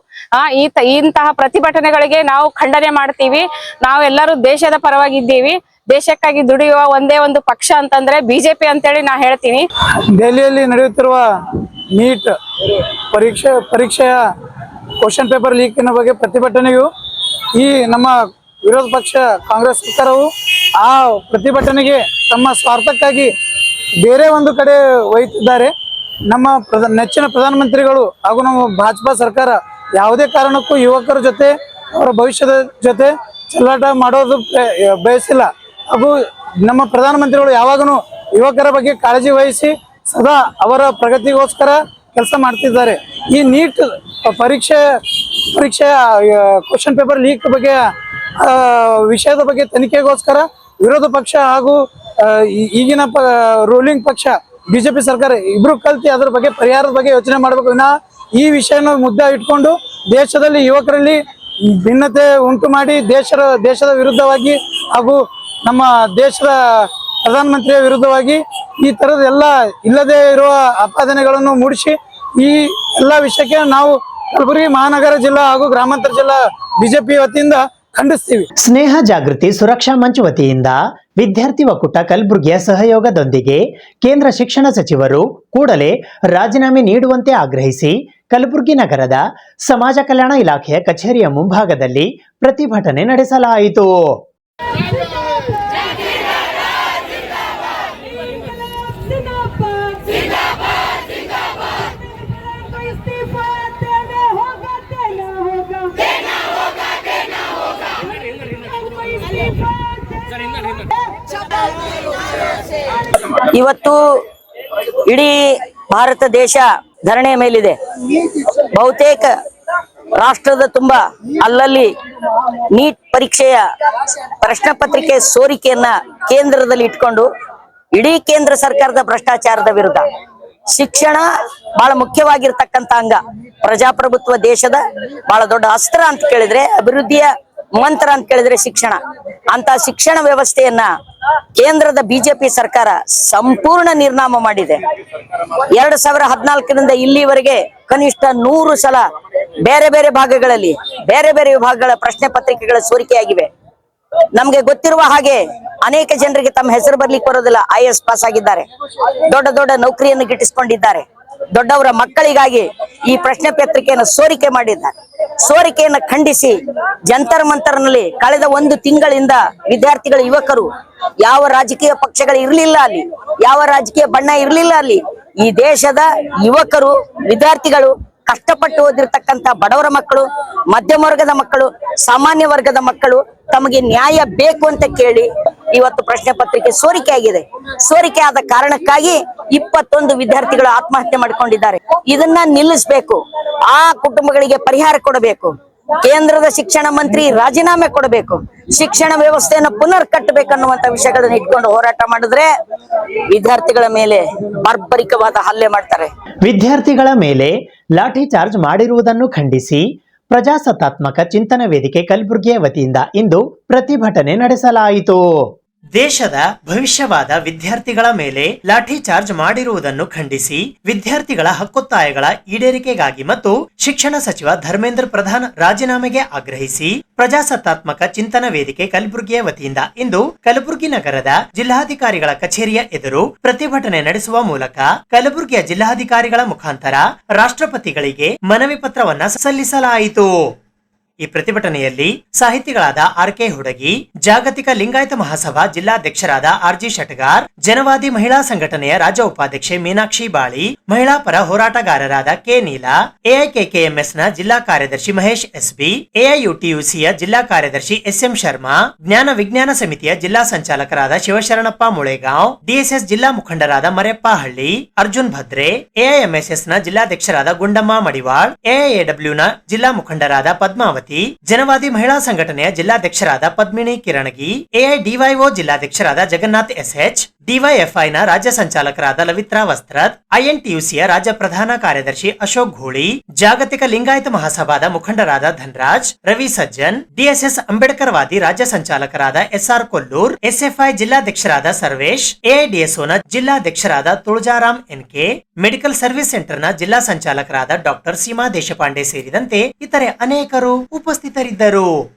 N: ಇಂತಹ ಪ್ರತಿಭಟನೆಗಳಿಗೆ ನಾವು ಖಂಡನೆ ಮಾಡ್ತೀವಿ. ನಾವೆಲ್ಲರೂ ದೇಶದ ಪರವಾಗಿದ್ದೀವಿ. ದೇಶಕ್ಕಾಗಿ ದುಡಿಯುವ ಒಂದೇ ಒಂದು ಪಕ್ಷ ಅಂತಂದ್ರೆ ಬಿಜೆಪಿ ಅಂತೇಳಿ ನಾ ಹೇಳ್ತೀನಿ.
M: ದೆಹಲಿಯಲ್ಲಿ ನಡೆಯುತ್ತಿರುವ ನೀಟ್ ಪರೀಕ್ಷೆಯ ಕ್ವಶನ್ ಪೇಪರ್ ಲೀಕಿನ ಬಗ್ಗೆ ಪ್ರತಿಭಟನೆಯು ಈ ನಮ್ಮ ವಿರೋಧ ಪಕ್ಷ ಕಾಂಗ್ರೆಸ್ ಸರ್ಕಾರವು ಆ ಪ್ರತಿಭಟನೆಗೆ ತಮ್ಮ ಸ್ವಾರ್ಥಕ್ಕಾಗಿ ಬೇರೆ ಒಂದು ಕಡೆ ಒಯ್ಯುತ್ತಿದ್ದಾರೆ. ನಮ್ಮ ನೆಚ್ಚಿನ ಪ್ರಧಾನಮಂತ್ರಿಗಳು ಹಾಗೂ ನಮ್ಮ ಭಾಜಪಾ ಸರ್ಕಾರ ಯಾವುದೇ ಕಾರಣಕ್ಕೂ ಯುವಕರ ಜೊತೆ ಅವರ ಭವಿಷ್ಯದ ಜೊತೆ ಚೆಲ್ಲಾಟ ಮಾಡೋದು ಬಯಸಿಲ್ಲ. ಹಾಗೂ ನಮ್ಮ ಪ್ರಧಾನಮಂತ್ರಿಗಳು ಯಾವಾಗಲೂ ಯುವಕರ ಬಗ್ಗೆ ಕಾಳಜಿ ವಹಿಸಿ ಸದಾ ಅವರ ಪ್ರಗತಿಗೋಸ್ಕರ ಕೆಲಸ ಮಾಡ್ತಿದ್ದಾರೆ. ಈ ನೀಟ್ ಪರೀಕ್ಷೆಯ ಕ್ವಶನ್ ಪೇಪರ್ ಲೀಕ್ ಬಗ್ಗೆ ವಿಷಯದ ಬಗ್ಗೆ ತನಿಖೆಗೋಸ್ಕರ ವಿರೋಧ ಪಕ್ಷ ಹಾಗೂ ಈಗಿನ ರೂಲಿಂಗ್ ಪಕ್ಷ ಬಿಜೆಪಿ ಸರ್ಕಾರ ಇಬ್ರು ಕಲ್ತಿ ಅದ್ರ ಬಗ್ಗೆ ಪರಿಹಾರದ ಬಗ್ಗೆ ಯೋಚನೆ ಮಾಡಬೇಕು ವಿನಃ ಈ ವಿಷಯನ ಮುದ್ದೆ ಇಟ್ಕೊಂಡು ದೇಶದಲ್ಲಿ ಯುವಕರಲ್ಲಿ ಭಿನ್ನತೆ ಉಂಟು ಮಾಡಿ ದೇಶದ ವಿರುದ್ಧವಾಗಿ ಹಾಗೂ ನಮ್ಮ ದೇಶದ ಪ್ರಧಾನಮಂತ್ರಿಯ ವಿರುದ್ಧವಾಗಿ ಈ ತರದ ಎಲ್ಲ ಇಲ್ಲದೆ ಇರುವ ಆಪಾದನೆಗಳನ್ನು ಮೂಡಿಸಿ ಈ ಎಲ್ಲ ವಿಷಯಕ್ಕೆ ನಾವು ಕಲಬುರಗಿ ಮಹಾನಗರ ಜಿಲ್ಲಾ ಹಾಗೂ ಗ್ರಾಮಾಂತರ ಜಿಲ್ಲಾ ಬಿಜೆಪಿ ವತಿಯಿಂದ ಖಂಡಿಸ್ತೀವಿ.
H: ಸ್ನೇಹ ಜಾಗೃತಿ ಸುರಕ್ಷಾ ಮಂಚ್ ವತಿಯಿಂದ ವಿದ್ಯಾರ್ಥಿ ಒಕ್ಕೂಟ ಕಲಬುರಗಿಯ ಸಹಯೋಗದೊಂದಿಗೆ ಕೇಂದ್ರ ಶಿಕ್ಷಣ ಸಚಿವರು ಕೂಡಲೇ ರಾಜೀನಾಮೆ ನೀಡುವಂತೆ ಆಗ್ರಹಿಸಿ ಕಲಬುರಗಿ ನಗರದ ಸಮಾಜ ಕಲ್ಯಾಣ ಇಲಾಖೆಯ ಕಚೇರಿಯ ಮುಂಭಾಗದಲ್ಲಿ ಪ್ರತಿಭಟನೆ ನಡೆಸಲಾಯಿತು.
N: ಇವತ್ತು ಇಡೀ ಭಾರತ ದೇಶ ಧರಣಿಯ ಮೇಲಿದೆ. ಬಹುತೇಕ ರಾಷ್ಟ್ರದ ತುಂಬ ಅಲ್ಲಲ್ಲಿ ನೀಟ್ ಪರೀಕ್ಷೆಯ ಪ್ರಶ್ನೆ ಪತ್ರಿಕೆ ಸೋರಿಕೆಯನ್ನ ಕೇಂದ್ರದಲ್ಲಿ ಇಟ್ಕೊಂಡು ಇಡೀ ಕೇಂದ್ರ ಸರ್ಕಾರದ ಭ್ರಷ್ಟಾಚಾರದ ವಿರುದ್ಧ ಶಿಕ್ಷಣ ಬಹಳ ಮುಖ್ಯವಾಗಿರ್ತಕ್ಕಂಥ ಅಂಗ. ಪ್ರಜಾಪ್ರಭುತ್ವ ದೇಶದ ಬಹಳ ದೊಡ್ಡ ಅಸ್ತ್ರ ಅಂತ ಕೇಳಿದ್ರೆ, ಅಭಿವೃದ್ಧಿಯ ಮಂತ್ರ ಅಂತ ಕೇಳಿದ್ರೆ ಶಿಕ್ಷಣ. ಅಂತ ಶಿಕ್ಷಣ ವ್ಯವಸ್ಥೆಯನ್ನ ಕೇಂದ್ರದ ಬಿಜೆಪಿ ಸರ್ಕಾರ ಸಂಪೂರ್ಣ ನಿರ್ನಾಮ ಮಾಡಿದೆ. 2014ರಿಂದ ಇಲ್ಲಿವರೆಗೆ ಕನಿಷ್ಠ 100 ಸಲ ಬೇರೆ ಬೇರೆ ಭಾಗಗಳಲ್ಲಿ ಬೇರೆ ಬೇರೆ ವಿಭಾಗಗಳ ಪ್ರಶ್ನೆ ಪತ್ರಿಕೆಗಳ ಸೋರಿಕೆಯಾಗಿವೆ. ನಮ್ಗೆ ಗೊತ್ತಿರುವ ಹಾಗೆ ಅನೇಕ ಜನರಿಗೆ ತಮ್ಮ ಹೆಸರು ಬರ್ಲಿಕ್ಕೆ ಬರೋದಿಲ್ಲ. IAS ಪಾಸ್ ಆಗಿದ್ದಾರೆ, ದೊಡ್ಡ ದೊಡ್ಡ ನೌಕರಿಯನ್ನು ಗಿಟ್ಟಿಸಿಕೊಂಡಿದ್ದಾರೆ. ದೊಡ್ಡವರ ಮಕ್ಕಳಿಗಾಗಿ ಈ ಪ್ರಶ್ನೆ ಪತ್ರಿಕೆಯನ್ನು ಸೋರಿಕೆ ಮಾಡಿದ್ದಾರೆ. ಸೋರಿಕೆಯನ್ನು ಖಂಡಿಸಿ ಜಂತರ್ ಮಂತರ್ನಲ್ಲಿ ಕಳೆದ 1 ತಿಂಗಳಿಂದ ವಿದ್ಯಾರ್ಥಿಗಳ ಯುವಕರು, ಯಾವ ರಾಜಕೀಯ ಪಕ್ಷಗಳು ಇರಲಿಲ್ಲ ಅಲ್ಲಿ, ಯಾವ ರಾಜಕೀಯ ಬಣ್ಣ ಇರಲಿಲ್ಲ ಅಲ್ಲಿ, ಈ ದೇಶದ ಯುವಕರು ವಿದ್ಯಾರ್ಥಿಗಳು ಕಷ್ಟಪಟ್ಟು ಓದಿರ್ತಕ್ಕಂಥ ಬಡವರ ಮಕ್ಕಳು, ಮಧ್ಯಮ ವರ್ಗದ ಮಕ್ಕಳು, ಸಾಮಾನ್ಯ ವರ್ಗದ ಮಕ್ಕಳು ತಮಗೆ ನ್ಯಾಯ ಬೇಕು ಅಂತ ಕೇಳಿ ಇವತ್ತು ಪ್ರಶ್ನೆ ಪತ್ರಿಕೆ ಸೋರಿಕೆ ಆಗಿದೆ. ಸೋರಿಕೆ ಆದ ಕಾರಣಕ್ಕಾಗಿ 21 ವಿದ್ಯಾರ್ಥಿಗಳು ಆತ್ಮಹತ್ಯೆ ಮಾಡಿಕೊಂಡಿದ್ದಾರೆ. ಇದನ್ನ ನಿಲ್ಲಿಸಬೇಕು. ಆ ಕುಟುಂಬಗಳಿಗೆ ಪರಿಹಾರ ಕೊಡಬೇಕು. ಕೇಂದ್ರದ ಶಿಕ್ಷಣ ಮಂತ್ರಿ ರಾಜೀನಾಮೆ ಕೊಡಬೇಕು. ಶಿಕ್ಷಣ ವ್ಯವಸ್ಥೆಯನ್ನು ಪುನರ್ ಕಟ್ಟಬೇಕನ್ನುವಂತ ವಿಷಯಗಳನ್ನ ಇಟ್ಕೊಂಡು ಹೋರಾಟ ಮಾಡಿದ್ರೆ ವಿದ್ಯಾರ್ಥಿಗಳ ಮೇಲೆ ಬರ್ಬರಿಕವಾದ ಹಲ್ಲೆ ಮಾಡ್ತಾರೆ.
H: ವಿದ್ಯಾರ್ಥಿಗಳ ಮೇಲೆ ಲಾಠಿ ಚಾರ್ಜ್ ಮಾಡಿರುವುದನ್ನು ಖಂಡಿಸಿ ಪ್ರಜಾಸತ್ತಾತ್ಮಕ ಚಿಂತನ ವೇದಿಕೆ ಕಲಬುರಗಿಯ ವತಿಯಿಂದ ಇಂದು ಪ್ರತಿಭಟನೆ ನಡೆಸಲಾಯಿತು.
E: ದೇಶದ ಭವಿಷ್ಯವಾದ ವಿದ್ಯಾರ್ಥಿಗಳ ಮೇಲೆ ಲಾಠಿ ಚಾರ್ಜ್ ಮಾಡಿರುವುದನ್ನು ಖಂಡಿಸಿ ವಿದ್ಯಾರ್ಥಿಗಳ ಹಕ್ಕೊತ್ತಾಯಗಳ ಈಡೇರಿಕೆಗಾಗಿ ಮತ್ತು ಶಿಕ್ಷಣ ಸಚಿವ ಧರ್ಮೇಂದ್ರ ಪ್ರಧಾನ್ ರಾಜೀನಾಮೆಗೆ ಆಗ್ರಹಿಸಿ ಪ್ರಜಾಸತ್ತಾತ್ಮಕ ಚಿಂತನ ವೇದಿಕೆ ಕಲಬುರಗಿಯ ವತಿಯಿಂದ ಇಂದು ಕಲಬುರಗಿ ನಗರದ ಜಿಲ್ಲಾಧಿಕಾರಿಗಳ ಕಚೇರಿಯ ಎದುರು ಪ್ರತಿಭಟನೆ ನಡೆಸುವ ಮೂಲಕ ಕಲಬುರಗಿಯ ಜಿಲ್ಲಾಧಿಕಾರಿಗಳ ಮುಖಾಂತರ ರಾಷ್ಟ್ರಪತಿಗಳಿಗೆ ಮನವಿ ಪತ್ರವನ್ನ ಸಲ್ಲಿಸಲಾಯಿತು. ಈ ಪ್ರತಿಭಟನೆಯಲ್ಲಿ ಸಾಹಿತಿಗಳಾದ ಆರ್.ಕೆ. ಹುಡಗಿ, ಜಾಗತಿಕ ಲಿಂಗಾಯತ ಮಹಾಸಭಾ ಜಿಲ್ಲಾಧ್ಯಕ್ಷರಾದ ಆರ್.ಜಿ. ಶಟಗಾರ್, ಜನವಾದಿ ಮಹಿಳಾ ಸಂಘಟನೆಯ ರಾಜ್ಯ ಉಪಾಧ್ಯಕ್ಷೆ ಮೀನಾಕ್ಷಿ ಬಾಳಿ, ಮಹಿಳಾ ಪರ ಹೋರಾಟಗಾರರಾದ ಕೆ. ನೀಲಾ, ಎಐಕೆಕೆಎಂಎಸ್ನ ಜಿಲ್ಲಾ ಕಾರ್ಯದರ್ಶಿ ಮಹೇಶ್ ಎಸ್ಬಿ, ಎಐಯುಟಿಯುಸಿಯ ಜಿಲ್ಲಾ ಕಾರ್ಯದರ್ಶಿ ಎಸ್.ಎಂ. ಶರ್ಮಾ, ಜ್ಞಾನ ವಿಜ್ಞಾನ ಸಮಿತಿಯ ಜಿಲ್ಲಾ ಸಂಚಾಲಕರಾದ ಶಿವಶರಣಪ್ಪ ಮುಳೆಗಾಂವ್, ಡಿಎಸ್ಎಸ್ ಜಿಲ್ಲಾ ಮುಖಂಡರಾದ ಮರೆಪ್ಪ ಹಳ್ಳಿ, ಅರ್ಜುನ್ ಭದ್ರೆ, ಎಐಎಂಎಸ್ಎಸ್ನ ಜಿಲ್ಲಾಧ್ಯಕ್ಷರಾದ ಗುಂಡಮ್ಮ ಮಡಿವಾಳ್, ಎಐಎಡಬ್ಲ್ಯೂನ ಜಿಲ್ಲಾ ಮುಖಂಡರಾದ ಪದ್ಮಾವತಿ, ಜನವಾದಿ ಮಹಿಳಾ ಸಂಘಟನೆಯ ಜಿಲ್ಲಾಧ್ಯಕ್ಷರಾದ ಪದ್ಮಿನಿ ಕಿರಣಗಿ, ಎಐಡಿವೈಒ ಜಿಲ್ಲಾಧ್ಯಕ್ಷರಾದ ಜಗನ್ನಾಥ್ ಎಸ್ಎಚ್, ಡಿವೈಎಫ್ಐನ ರಾಜ್ಯ ಸಂಚಾಲಕರಾದ ಲವಿತ್ರಾ ವಸ್ತ್ರದ್, ಐಎನ್ಟಿಯುಸಿಯ ರಾಜ್ಯ ಪ್ರಧಾನ ಕಾರ್ಯದರ್ಶಿ ಅಶೋಕ್ ಘೋಳಿ, ಜಾಗತಿಕ ಲಿಂಗಾಯತ ಮಹಾಸಭಾದ ಮುಖಂಡರಾದ ಧನ್ರಾಜ್, ರವಿ ಸಜ್ಜನ್, ಡಿಎಸ್ಎಸ್ ಅಂಬೇಡ್ಕರ್ ವಾದಿ ರಾಜ್ಯ ಸಂಚಾಲಕರಾದ ಎಸ್ಆರ್ ಕೊಲ್ಲೂರ್, ಎಸ್ಎಫ್ಐ ಜಿಲ್ಲಾಧ್ಯಕ್ಷರಾದ ಸರ್ವೇಶ್, ಎಐಡಿಎಸ್ಒನ ಜಿಲ್ಲಾಧ್ಯಕ್ಷರಾದ ತುಳಜಾರಾಮ್ ಎನ್ಕೆ, ಮೆಡಿಕಲ್ ಸರ್ವಿಸ್ ಸೆಂಟರ್ನ ಜಿಲ್ಲಾ ಸಂಚಾಲಕರಾದ ಡಾಕ್ಟರ್ ಸೀಮಾ ದೇಶಪಾಂಡೆ ಸೇರಿದಂತೆ ಇತರೆ ಅನೇಕರು ಉಪಸ್ಥಿತರಿದ್ದರು.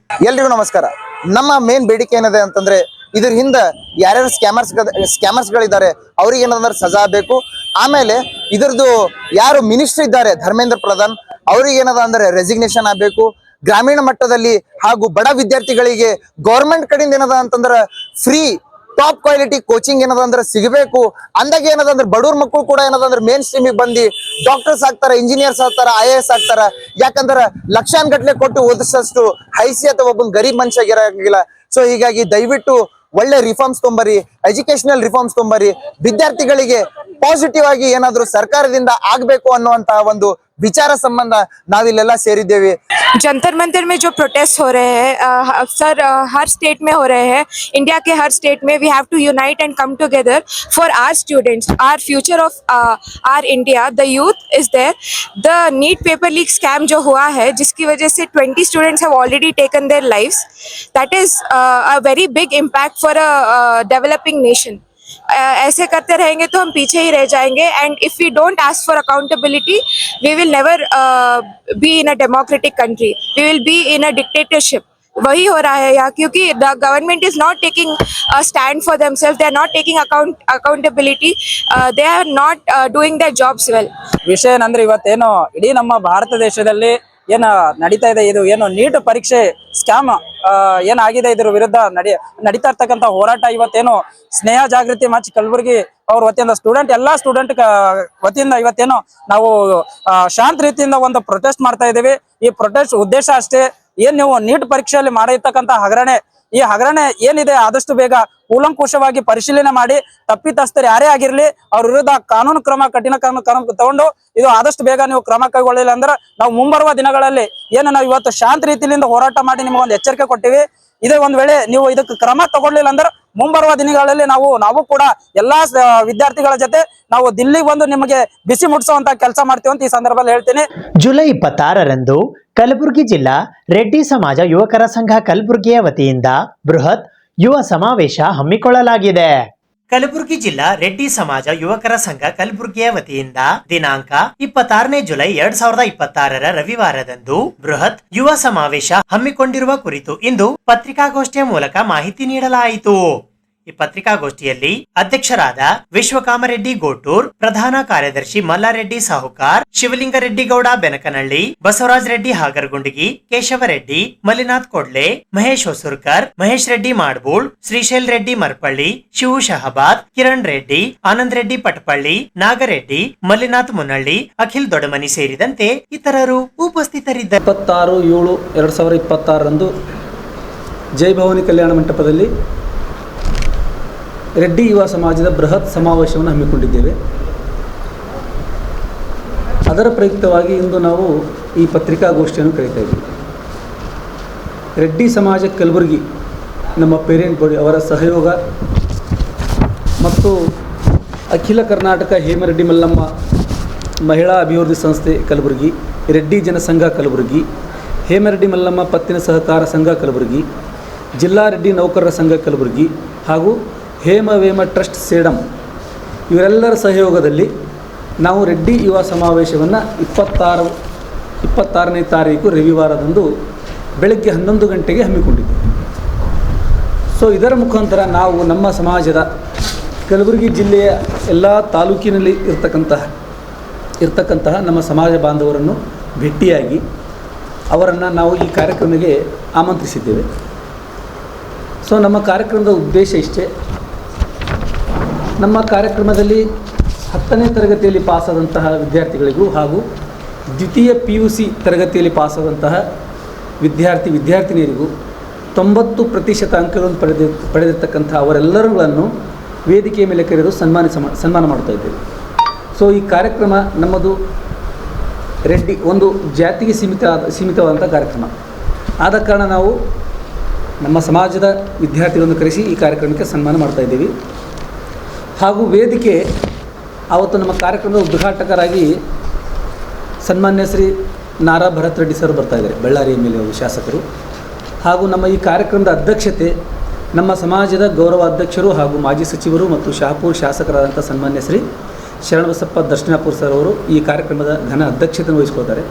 O: ಎಲ್ರಿಗೂ ನಮಸ್ಕಾರ. ನಮ್ಮ ಮೇನ್ ಬೇಡಿಕೆ ಏನಿದೆ ಅಂತಂದ್ರೆ ಇದ್ರ ಹಿಂದೆ ಯಾರ್ಯಾರು ಸ್ಕ್ಯಾಮರ್ಸ್ಗಳಿದ್ದಾರೆ ಅವ್ರಿಗೆ ಏನಂದ್ರೆ ಸಜಾ ಬೇಕು. ಆಮೇಲೆ ಇದ್ರದ್ದು ಯಾರು ಮಿನಿಸ್ಟರ್ ಇದ್ದಾರೆ ಧರ್ಮೇಂದ್ರ ಪ್ರಧಾನ್ ಅವ್ರಿಗೆ ಏನದ ಅಂದ್ರೆ ರೆಸಿಗ್ನೇಷನ್ ಆಗಬೇಕು. ಗ್ರಾಮೀಣ ಮಟ್ಟದಲ್ಲಿ ಹಾಗೂ ಬಡ ವಿದ್ಯಾರ್ಥಿಗಳಿಗೆ ಗೌರ್ಮೆಂಟ್ ಕಡೆಯಿಂದ ಏನದ ಅಂತಂದ್ರೆ ಫ್ರೀ ಟಾಪ್ ಕ್ವಾಲಿಟಿ ಕೋಚಿಂಗ್ ಏನದ ಅಂದ್ರೆ ಸಿಗಬೇಕು. ಅಂದಾಗ ಏನದ ಅಂದ್ರೆ ಬಡವ್ರ ಮಕ್ಕಳು ಕೂಡ ಏನದ ಅಂದ್ರೆ ಮೇನ್ ಸ್ಟ್ರೀಮಿಗೆ ಬಂದು ಡಾಕ್ಟರ್ಸ್ ಆಗ್ತಾರ, ಇಂಜಿನಿಯರ್ಸ್ ಆಗ್ತಾರ, IAS ಆಗ್ತಾರ. ಯಾಕಂದ್ರೆ ಲಕ್ಷಾನ್ಗಟ್ಲೆ ಕೊಟ್ಟು ಓದಿಸಷ್ಟು ಹೈಸಿಯತ್ ಒಬ್ಬನ್ ಗರೀಬ್ ಮನುಷ್ಯ ಇರಂಗಿಲ್ಲ. ಸೊ ಹೀಗಾಗಿ ದಯವಿಟ್ಟು ಒಳ್ಳೆ ರಿಫಾರ್ಮ್ಸ್ ತೊಂಬರಿ, ಎಜುಕೇಶನಲ್ ರಿಫಾರ್ಮ್ಸ್ ತೊಂಬರಿ, ವಿದ್ಯಾರ್ಥಿಗಳಿಗೆ ಪಾಸಿಟಿವ್ ಆಗಿ ಏನಾದ್ರು ಸರ್ಕಾರದಿಂದ ಆಗ್ಬೇಕು ಅನ್ನುವಂತಹ ಒಂದು विचार संबंध नाविल्लेला ಸೇರಿದ್ದೇವೆ.
P: जंतर मंतर में जो प्रोटेस्ट हो रहे हैं सर हर स्टेट में हो रहे हैं. इंडिया के हर स्टेट में we have to unite and come together for our students, our future of our India. The youth is there. The NEET paper leak scam जो हुआ है जिसकी वजह से 20 students have already taken their lives. That is a very big impact for a developing nation. ऐसे करते रहेंगे तो हम पीछे ही रह जाएंगे. And if we don't ask for accountability we will never be in a democratic country. We will be in a dictatorship. वही हो रहा है यहाँ, क्योंकि the government is not taking a stand for themself. They are not taking accountability. They are not doing their jobs well.
J: ವಿಷಯ ಏನಂದ್ರೆ ಇವತ್ತೇನು ಇಡೀ ನಮ್ಮ ಭಾರತ ದೇಶದಲ್ಲಿ ಏನು ನಡೀತಾ ಇದೆ, ಇದು ಏನು ನೀಟ್ ಪರೀಕ್ಷೆ ಸ್ಕ್ಯಾಮ್ ಏನಾಗಿದೆ ಇದ್ರ ವಿರುದ್ಧ ನಡೀತಾ ಇರ್ತಕ್ಕಂಥ ಹೋರಾಟ ಇವತ್ತೇನು ಸ್ನೇಹ ಜಾಗೃತಿ ಮಂಚ್ ಕಲಬುರಗಿ ಅವ್ರ ವತಿಯಿಂದ ಎಲ್ಲಾ ಸ್ಟೂಡೆಂಟ್ ವತಿಯಿಂದ ಇವತ್ತೇನು ನಾವು ಶಾಂತ ರೀತಿಯಿಂದ ಒಂದು ಪ್ರೊಟೆಸ್ಟ್ ಮಾಡ್ತಾ ಇದ್ದೀವಿ. ಈ ಪ್ರೊಟೆಸ್ಟ್ ಉದ್ದೇಶ ಅಷ್ಟೇ, ಏನ್ ನೀವು ನೀಟ್ ಪರೀಕ್ಷೆಯಲ್ಲಿ ಮಾಡಿರ್ತಕ್ಕಂಥ ಹಗರಣೆ, ಈ ಹಗರಣೆ ಏನಿದೆ ಆದಷ್ಟು ಬೇಗ ಕೂಲಂಕುಷವಾಗಿ ಪರಿಶೀಲನೆ ಮಾಡಿ ತಪ್ಪಿತಸ್ಥರು ಯಾರೇ ಆಗಿರ್ಲಿ ಅವ್ರ ವಿರುದ್ಧ ಕಾನೂನು ಕ್ರಮ, ಕಠಿಣ ಕ್ರಮ ತಗೊಂಡು ಇದು ಆದಷ್ಟು ಬೇಗ ನೀವು ಕ್ರಮ ಕೈಗೊಳ್ಳಿಲ್ಲ ಅಂದ್ರೆ ನಾವು ಮುಂಬರುವ ದಿನಗಳಲ್ಲಿ ಏನು ನಾವು ಇವತ್ತು ಶಾಂತ ರೀತಿಯಿಂದ ಹೋರಾಟ ಮಾಡಿ ನಿಮಗೊಂದು ಎಚ್ಚರಿಕೆ ಕೊಟ್ಟಿವಿ. ಇದೇ ಒಂದ್ ವೇಳೆ ನೀವು ಇದಕ್ಕೆ ಕ್ರಮ ತಗೊಳ್ಳಿಲ್ಲ ಅಂದ್ರೆ ಮುಂಬರುವ ದಿನಗಳಲ್ಲಿ ನಾವು ಕೂಡ ಎಲ್ಲಾ ವಿದ್ಯಾರ್ಥಿಗಳ ಜೊತೆ ನಾವು ದಿಲ್ಲಿಗೆ ಬಂದು ನಿಮಗೆ ಬಿಸಿ ಮುಟ್ಟಿಸುವಂತ ಕೆಲಸ ಮಾಡ್ತೀವಿ ಅಂತ ಈ ಸಂದರ್ಭದಲ್ಲಿ ಹೇಳ್ತೀನಿ.
H: ಜುಲೈ 26ರಂದು ಕಲಬುರಗಿ ಜಿಲ್ಲಾ ರೆಡ್ಡಿ ಸಮಾಜ ಯುವಕರ ಸಂಘ ಕಲಬುರಗಿಯ ವತಿಯಿಂದ ಬೃಹತ್ ಯುವ ಸಮಾವೇಶ ಹಮ್ಮಿಕೊಳ್ಳಲಾಗಿದೆ. ಕಲಬುರಗಿ ಜಿಲ್ಲಾ ರೆಡ್ಡಿ ಸಮಾಜ ಯುವಕರ ಸಂಘ ಕಲಬುರಗಿಯ ವತಿಯಿಂದ ದಿನಾಂಕ 26ನೇ ಜುಲೈ 2026 ರವಿವಾರದಂದು ಬೃಹತ್ ಯುವ ಸಮಾವೇಶ ಹಮ್ಮಿಕೊಂಡಿರುವ ಕುರಿತು ಇಂದು ಪತ್ರಿಕಾಗೋಷ್ಠಿಯ ಮೂಲಕ ಮಾಹಿತಿ ನೀಡಲಾಯಿತು. ಈ ಪತ್ರಿಕಾಗೋಷ್ಠಿಯಲ್ಲಿ ಅಧ್ಯಕ್ಷರಾದ ವಿಶ್ವಕಾಮರೆಡ್ಡಿ ಗೋಟೂರ್, ಪ್ರಧಾನ ಕಾರ್ಯದರ್ಶಿ ಮಲ್ಲಾರೆಡ್ಡಿ ಸಾಹುಕಾರ್, ಶಿವಲಿಂಗರೆಡ್ಡಿ ಗೌಡ ಬೆನಕನಹಳ್ಳಿ, ಬಸವರಾಜ್ ರೆಡ್ಡಿ ಹಾಗರಗುಂಡಗಿ, ಕೇಶವರೆಡ್ಡಿ, ಮಲ್ಲಿನಾಥ್ ಕೊಡ್ಲೆ, ಮಹೇಶ್ ಹೊಸೂರ್ಕರ್, ಮಹೇಶ್ ರೆಡ್ಡಿ ಮಾಡ್ಬೂಳ್, ಶ್ರೀಶೈಲ್ ರೆಡ್ಡಿ ಮರ್ಪಳ್ಳಿ, ಶಿವು ಶಹಬಾದ್, ಕಿರಣ್ ರೆಡ್ಡಿ, ಆನಂದ್ ರೆಡ್ಡಿ ಪಟ್ಪಳ್ಳಿ, ನಾಗರೆಡ್ಡಿ, ಮಲ್ಲಿನಾಥ್ ಮುನ್ನಳ್ಳಿ, ಅಖಿಲ್ ದೊಡಮನಿ ಸೇರಿದಂತೆ ಇತರರು ಉಪಸ್ಥಿತರಿದ್ದರು.
Q: 26/7/2026 ಜೈ ಭವಾನಿ ಕಲ್ಯಾಣ ಮಂಟಪದಲ್ಲಿ ರೆಡ್ಡಿ ಯುವ ಸಮಾಜದ ಬೃಹತ್ ಸಮಾವೇಶವನ್ನು ಹಮ್ಮಿಕೊಂಡಿದ್ದೇವೆ. ಅದರ ಪ್ರಯುಕ್ತವಾಗಿ ಇಂದು ನಾವು ಈ ಪತ್ರಿಕಾಗೋಷ್ಠಿಯನ್ನು ಕರೀತಾ ಇದ್ದೀವಿ. ರೆಡ್ಡಿ ಸಮಾಜ ಕಲಬುರಗಿ ನಮ್ಮ ಪೇರೆಂಟ್ ಬಾಡಿ ಅವರ ಸಹಯೋಗ ಮತ್ತು ಅಖಿಲ ಕರ್ನಾಟಕ ಹೇಮರೆಡ್ಡಿ ಮಲ್ಲಮ್ಮ ಮಹಿಳಾ ಅಭಿವೃದ್ಧಿ ಸಂಸ್ಥೆ ಕಲಬುರಗಿ, ರೆಡ್ಡಿ ಜನಸಂಘ ಕಲಬುರಗಿ, ಹೇಮರೆಡ್ಡಿ ಮಲ್ಲಮ್ಮ ಪತ್ತಿನ ಸಹಕಾರ ಸಂಘ ಕಲಬುರಗಿ, ಜಿಲ್ಲಾ ರೆಡ್ಡಿ ನೌಕರರ ಸಂಘ ಕಲಬುರಗಿ ಹಾಗೂ ಹೇಮವೇಮ ಟ್ರಸ್ಟ್ ಸೇಡಂ ಇವರೆಲ್ಲರ ಸಹಯೋಗದಲ್ಲಿ ನಾವು ರೆಡ್ಡಿ ಯುವ ಸಮಾವೇಶವನ್ನು 26ನೇ ತಾರೀಕು ರವಿವಾರದಂದು ಬೆಳಗ್ಗೆ 11 ಗಂಟೆಗೆ ಹಮ್ಮಿಕೊಂಡಿದ್ದೇವೆ. ಸೊ ಇದರ ಮುಖಾಂತರ ನಾವು ನಮ್ಮ ಸಮಾಜದ ಕಲಬುರಗಿ ಜಿಲ್ಲೆಯ ಎಲ್ಲ ತಾಲೂಕಿನಲ್ಲಿ ಇರ್ತಕ್ಕಂತಹ ನಮ್ಮ ಸಮಾಜ ಬಾಂಧವರನ್ನು ಭೇಟಿಯಾಗಿ ಅವರನ್ನು ನಾವು ಈ ಕಾರ್ಯಕ್ರಮಕ್ಕೆ ಆಮಂತ್ರಿಸಿದ್ದೇವೆ. ಸೊ ನಮ್ಮ ಕಾರ್ಯಕ್ರಮದ ಉದ್ದೇಶ ಇಷ್ಟೇ. ನಮ್ಮ ಕಾರ್ಯಕ್ರಮದಲ್ಲಿ 10ನೇ ತರಗತಿಯಲ್ಲಿ ಪಾಸಾದಂತಹ ವಿದ್ಯಾರ್ಥಿಗಳಿಗೂ ಹಾಗೂ ದ್ವಿತೀಯ PUC ತರಗತಿಯಲ್ಲಿ ಪಾಸಾದಂತಹ ವಿದ್ಯಾರ್ಥಿನಿಯರಿಗೂ 90% ಅಂಕಗಳನ್ನು ಪಡೆದಿರ್ತಕ್ಕಂಥ ಅವರೆಲ್ಲರುಗಳನ್ನು ವೇದಿಕೆಯ ಮೇಲೆ ಕರೆದು ಸನ್ಮಾನ ಮಾಡ್ತಾ ಇದ್ದೇವೆ. ಸೊ ಈ ಕಾರ್ಯಕ್ರಮ ನಮ್ಮದು ರೆಡ್ಡಿ ಒಂದು ಜಾತಿಗೆ ಸೀಮಿತವಾದಂಥ ಕಾರ್ಯಕ್ರಮ ಆದ ಕಾರಣ ನಾವು ನಮ್ಮ ಸಮಾಜದ ವಿದ್ಯಾರ್ಥಿಗಳನ್ನು ಕರೆಸಿ ಈ ಕಾರ್ಯಕ್ರಮಕ್ಕೆ ಸನ್ಮಾನ ಮಾಡ್ತಾ ಇದ್ದೀವಿ. ಹಾಗೂ ವೇದಿಕೆ ಆವತ್ತು ನಮ್ಮ ಕಾರ್ಯಕ್ರಮದ ಉದ್ಘಾಟಕರಾಗಿ ಸನ್ಮಾನ್ಯ ಶ್ರೀ ನಾರಾ ಭರತ್ ರೆಡ್ಡಿ ಸರ್ ಬರ್ತಾ ಇದ್ದಾರೆ, ಬಳ್ಳಾರಿ MLA ಶಾಸಕರು. ಹಾಗೂ ನಮ್ಮ ಈ ಕಾರ್ಯಕ್ರಮದ ಅಧ್ಯಕ್ಷತೆ ನಮ್ಮ ಸಮಾಜದ ಗೌರವ ಅಧ್ಯಕ್ಷರು ಹಾಗೂ ಮಾಜಿ ಸಚಿವರು ಮತ್ತು ಶಹಾಪುರ ಶಾಸಕರಾದಂಥ ಸನ್ಮಾನ್ಯ ಶ್ರೀ ಶರಣಬಸಪ್ಪ ದರ್ಶನಾಪುರ ಸರ್ ಅವರು ಈ ಕಾರ್ಯಕ್ರಮದ ಘನ ಅಧ್ಯಕ್ಷತೆಯನ್ನು ವಹಿಸ್ಕೊಳ್ತಾರೆ.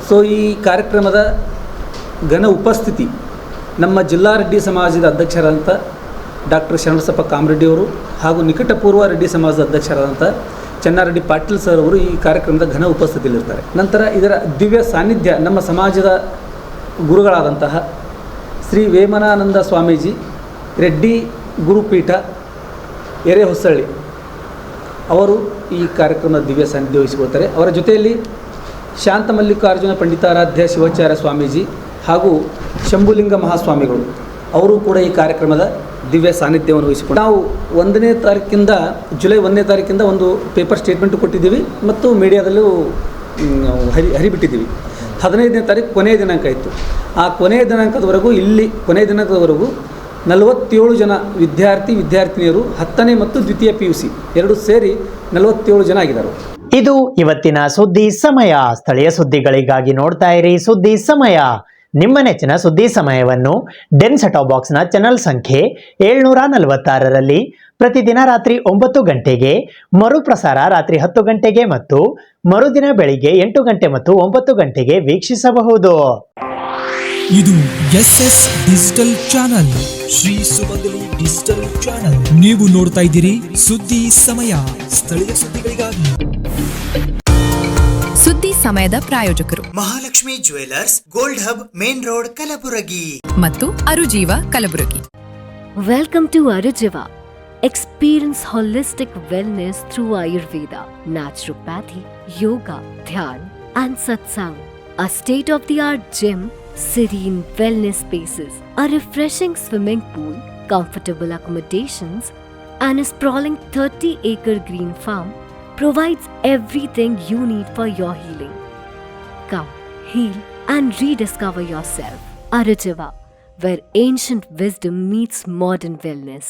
Q: ಸೊ ಈ ಕಾರ್ಯಕ್ರಮದ ಘನ ಉಪಸ್ಥಿತಿ ನಮ್ಮ ಜಿಲ್ಲಾ ರೆಡ್ಡಿ ಸಮಾಜದ ಅಧ್ಯಕ್ಷರಾದಂಥ ಡಾಕ್ಟರ್ ಶರಣಬಸಪ್ಪ ಕಾಮರೆಡ್ಡಿ ಅವರು ಹಾಗೂ ನಿಕಟಪೂರ್ವ ರೆಡ್ಡಿ ಸಮಾಜದ ಅಧ್ಯಕ್ಷರಾದಂಥ ಚೆನ್ನಾರೆಡ್ಡಿ ಪಾಟೀಲ್ ಸರ್ ಅವರು ಈ ಕಾರ್ಯಕ್ರಮದ ಘನ ಉಪಸ್ಥಿತಿಯಲ್ಲಿರ್ತಾರೆ. ನಂತರ ಇದರ ದಿವ್ಯ ಸಾನ್ನಿಧ್ಯ ನಮ್ಮ ಸಮಾಜದ ಗುರುಗಳಾದಂತಹ ಶ್ರೀ ವೇಮನಾನಂದ ಸ್ವಾಮೀಜಿ ರೆಡ್ಡಿ ಗುರುಪೀಠ ಎರೆಹೊಸಳ್ಳಿ ಅವರು ಈ ಕಾರ್ಯಕ್ರಮದ ದಿವ್ಯ ಸಾನ್ನಿಧ್ಯ ವಹಿಸಿಕೊಳ್ತಾರೆ. ಅವರ ಜೊತೆಯಲ್ಲಿ ಶಾಂತ ಮಲ್ಲಿಕಾರ್ಜುನ ಪಂಡಿತಾರಾಧ್ಯ ಶಿವಾಚಾರ್ಯ ಸ್ವಾಮೀಜಿ ಹಾಗೂ ಶಂಭುಲಿಂಗ ಮಹಾಸ್ವಾಮಿಗಳು ಅವರು ಕೂಡ ಈ ಕಾರ್ಯಕ್ರಮದ ದಿವ್ಯ ಸಾನ್ನಿಧ್ಯವನ್ನು ವಹಿಸಿಕೊಂಡು ನಾವು 1ನೇ ತಾರೀಕಿಂದ ಜುಲೈ 1ನೇ ತಾರೀಕಿಂದ ಒಂದು ಪೇಪರ್ ಸ್ಟೇಟ್ಮೆಂಟ್ ಕೊಟ್ಟಿದ್ದೀವಿ ಮತ್ತು ಮೀಡಿಯಾದಲ್ಲೂ ಹರಿಬಿಟ್ಟಿದ್ದೀವಿ. 15ನೇ ತಾರೀಕು ಕೊನೆಯ ದಿನಾಂಕ ಇತ್ತು. ಆ ಕೊನೆಯ ದಿನಾಂಕದವರೆಗೂ ಕೊನೆಯ ದಿನಾಂಕದವರೆಗೂ 47 ಜನ ವಿದ್ಯಾರ್ಥಿನಿಯರು 10ನೇ ಮತ್ತು ದ್ವಿತೀಯ PUC ಎರಡು ಸೇರಿ 47 ಜನ ಆಗಿದ್ದಾರೆ.
H: ಇದು ಇವತ್ತಿನ ಸುದ್ದಿ ಸಮಯ. ಸ್ಥಳೀಯ ಸುದ್ದಿಗಳಿಗಾಗಿ ನೋಡ್ತಾ ಇರಿ ಸುದ್ದಿ ಸಮಯ. ನಿಮ್ಮ ನೆಚ್ಚಿನ ಸುದ್ದಿ ಸಮಯವನ್ನು ಡೆನ್ ಸೆಟಾಪ್ ಬಾಕ್ಸ್ನ ಚಾನೆಲ್ ಸಂಖ್ಯೆ 746ರಲ್ಲಿ ಪ್ರತಿದಿನ ರಾತ್ರಿ 9 ಗಂಟೆಗೆ, ಮರುಪ್ರಸಾರ ರಾತ್ರಿ 10 ಗಂಟೆಗೆ ಮತ್ತು ಮರುದಿನ ಬೆಳಿಗ್ಗೆ 8 ಗಂಟೆ ಮತ್ತು 9 ಗಂಟೆಗೆ ವೀಕ್ಷಿಸಬಹುದು.
A: ಇದು SS ಡಿಜಿಟಲ್ ಚಾನಲ್, ಶ್ರೀ ಸುಮಂಗಲಿ ಡಿಜಿಟಲ್ ಚಾನಲ್. ನೀವು ನೋಡ್ತಾ ಇದ್ದೀರಿ ಸುದ್ದಿ ಸಮಯ, ಸ್ಥಳೀಯ ಸುದ್ದಿಗಳಿಗಾಗಿ.
B: ಸುದ್ದಿ ಸಮಯದ ಪ್ರಾಯೋಜಕರು
C: Mahalakshmi jewellers, gold hub, main road, Kalaburagi
B: ಮತ್ತು ಅರುಜೀವ Kalaburagi.
D: Welcome to Arujiva. Experience holistic wellness through Ayurveda, naturopathy, yoga, dhyan, and satsang. A state-of-the-art gym, serene wellness spaces, a refreshing swimming pool, comfortable accommodations, and a sprawling 30-acre green farm provides everything you need for your healing. Come, heal, and rediscover yourself. Arujiva, where ancient wisdom meets modern wellness.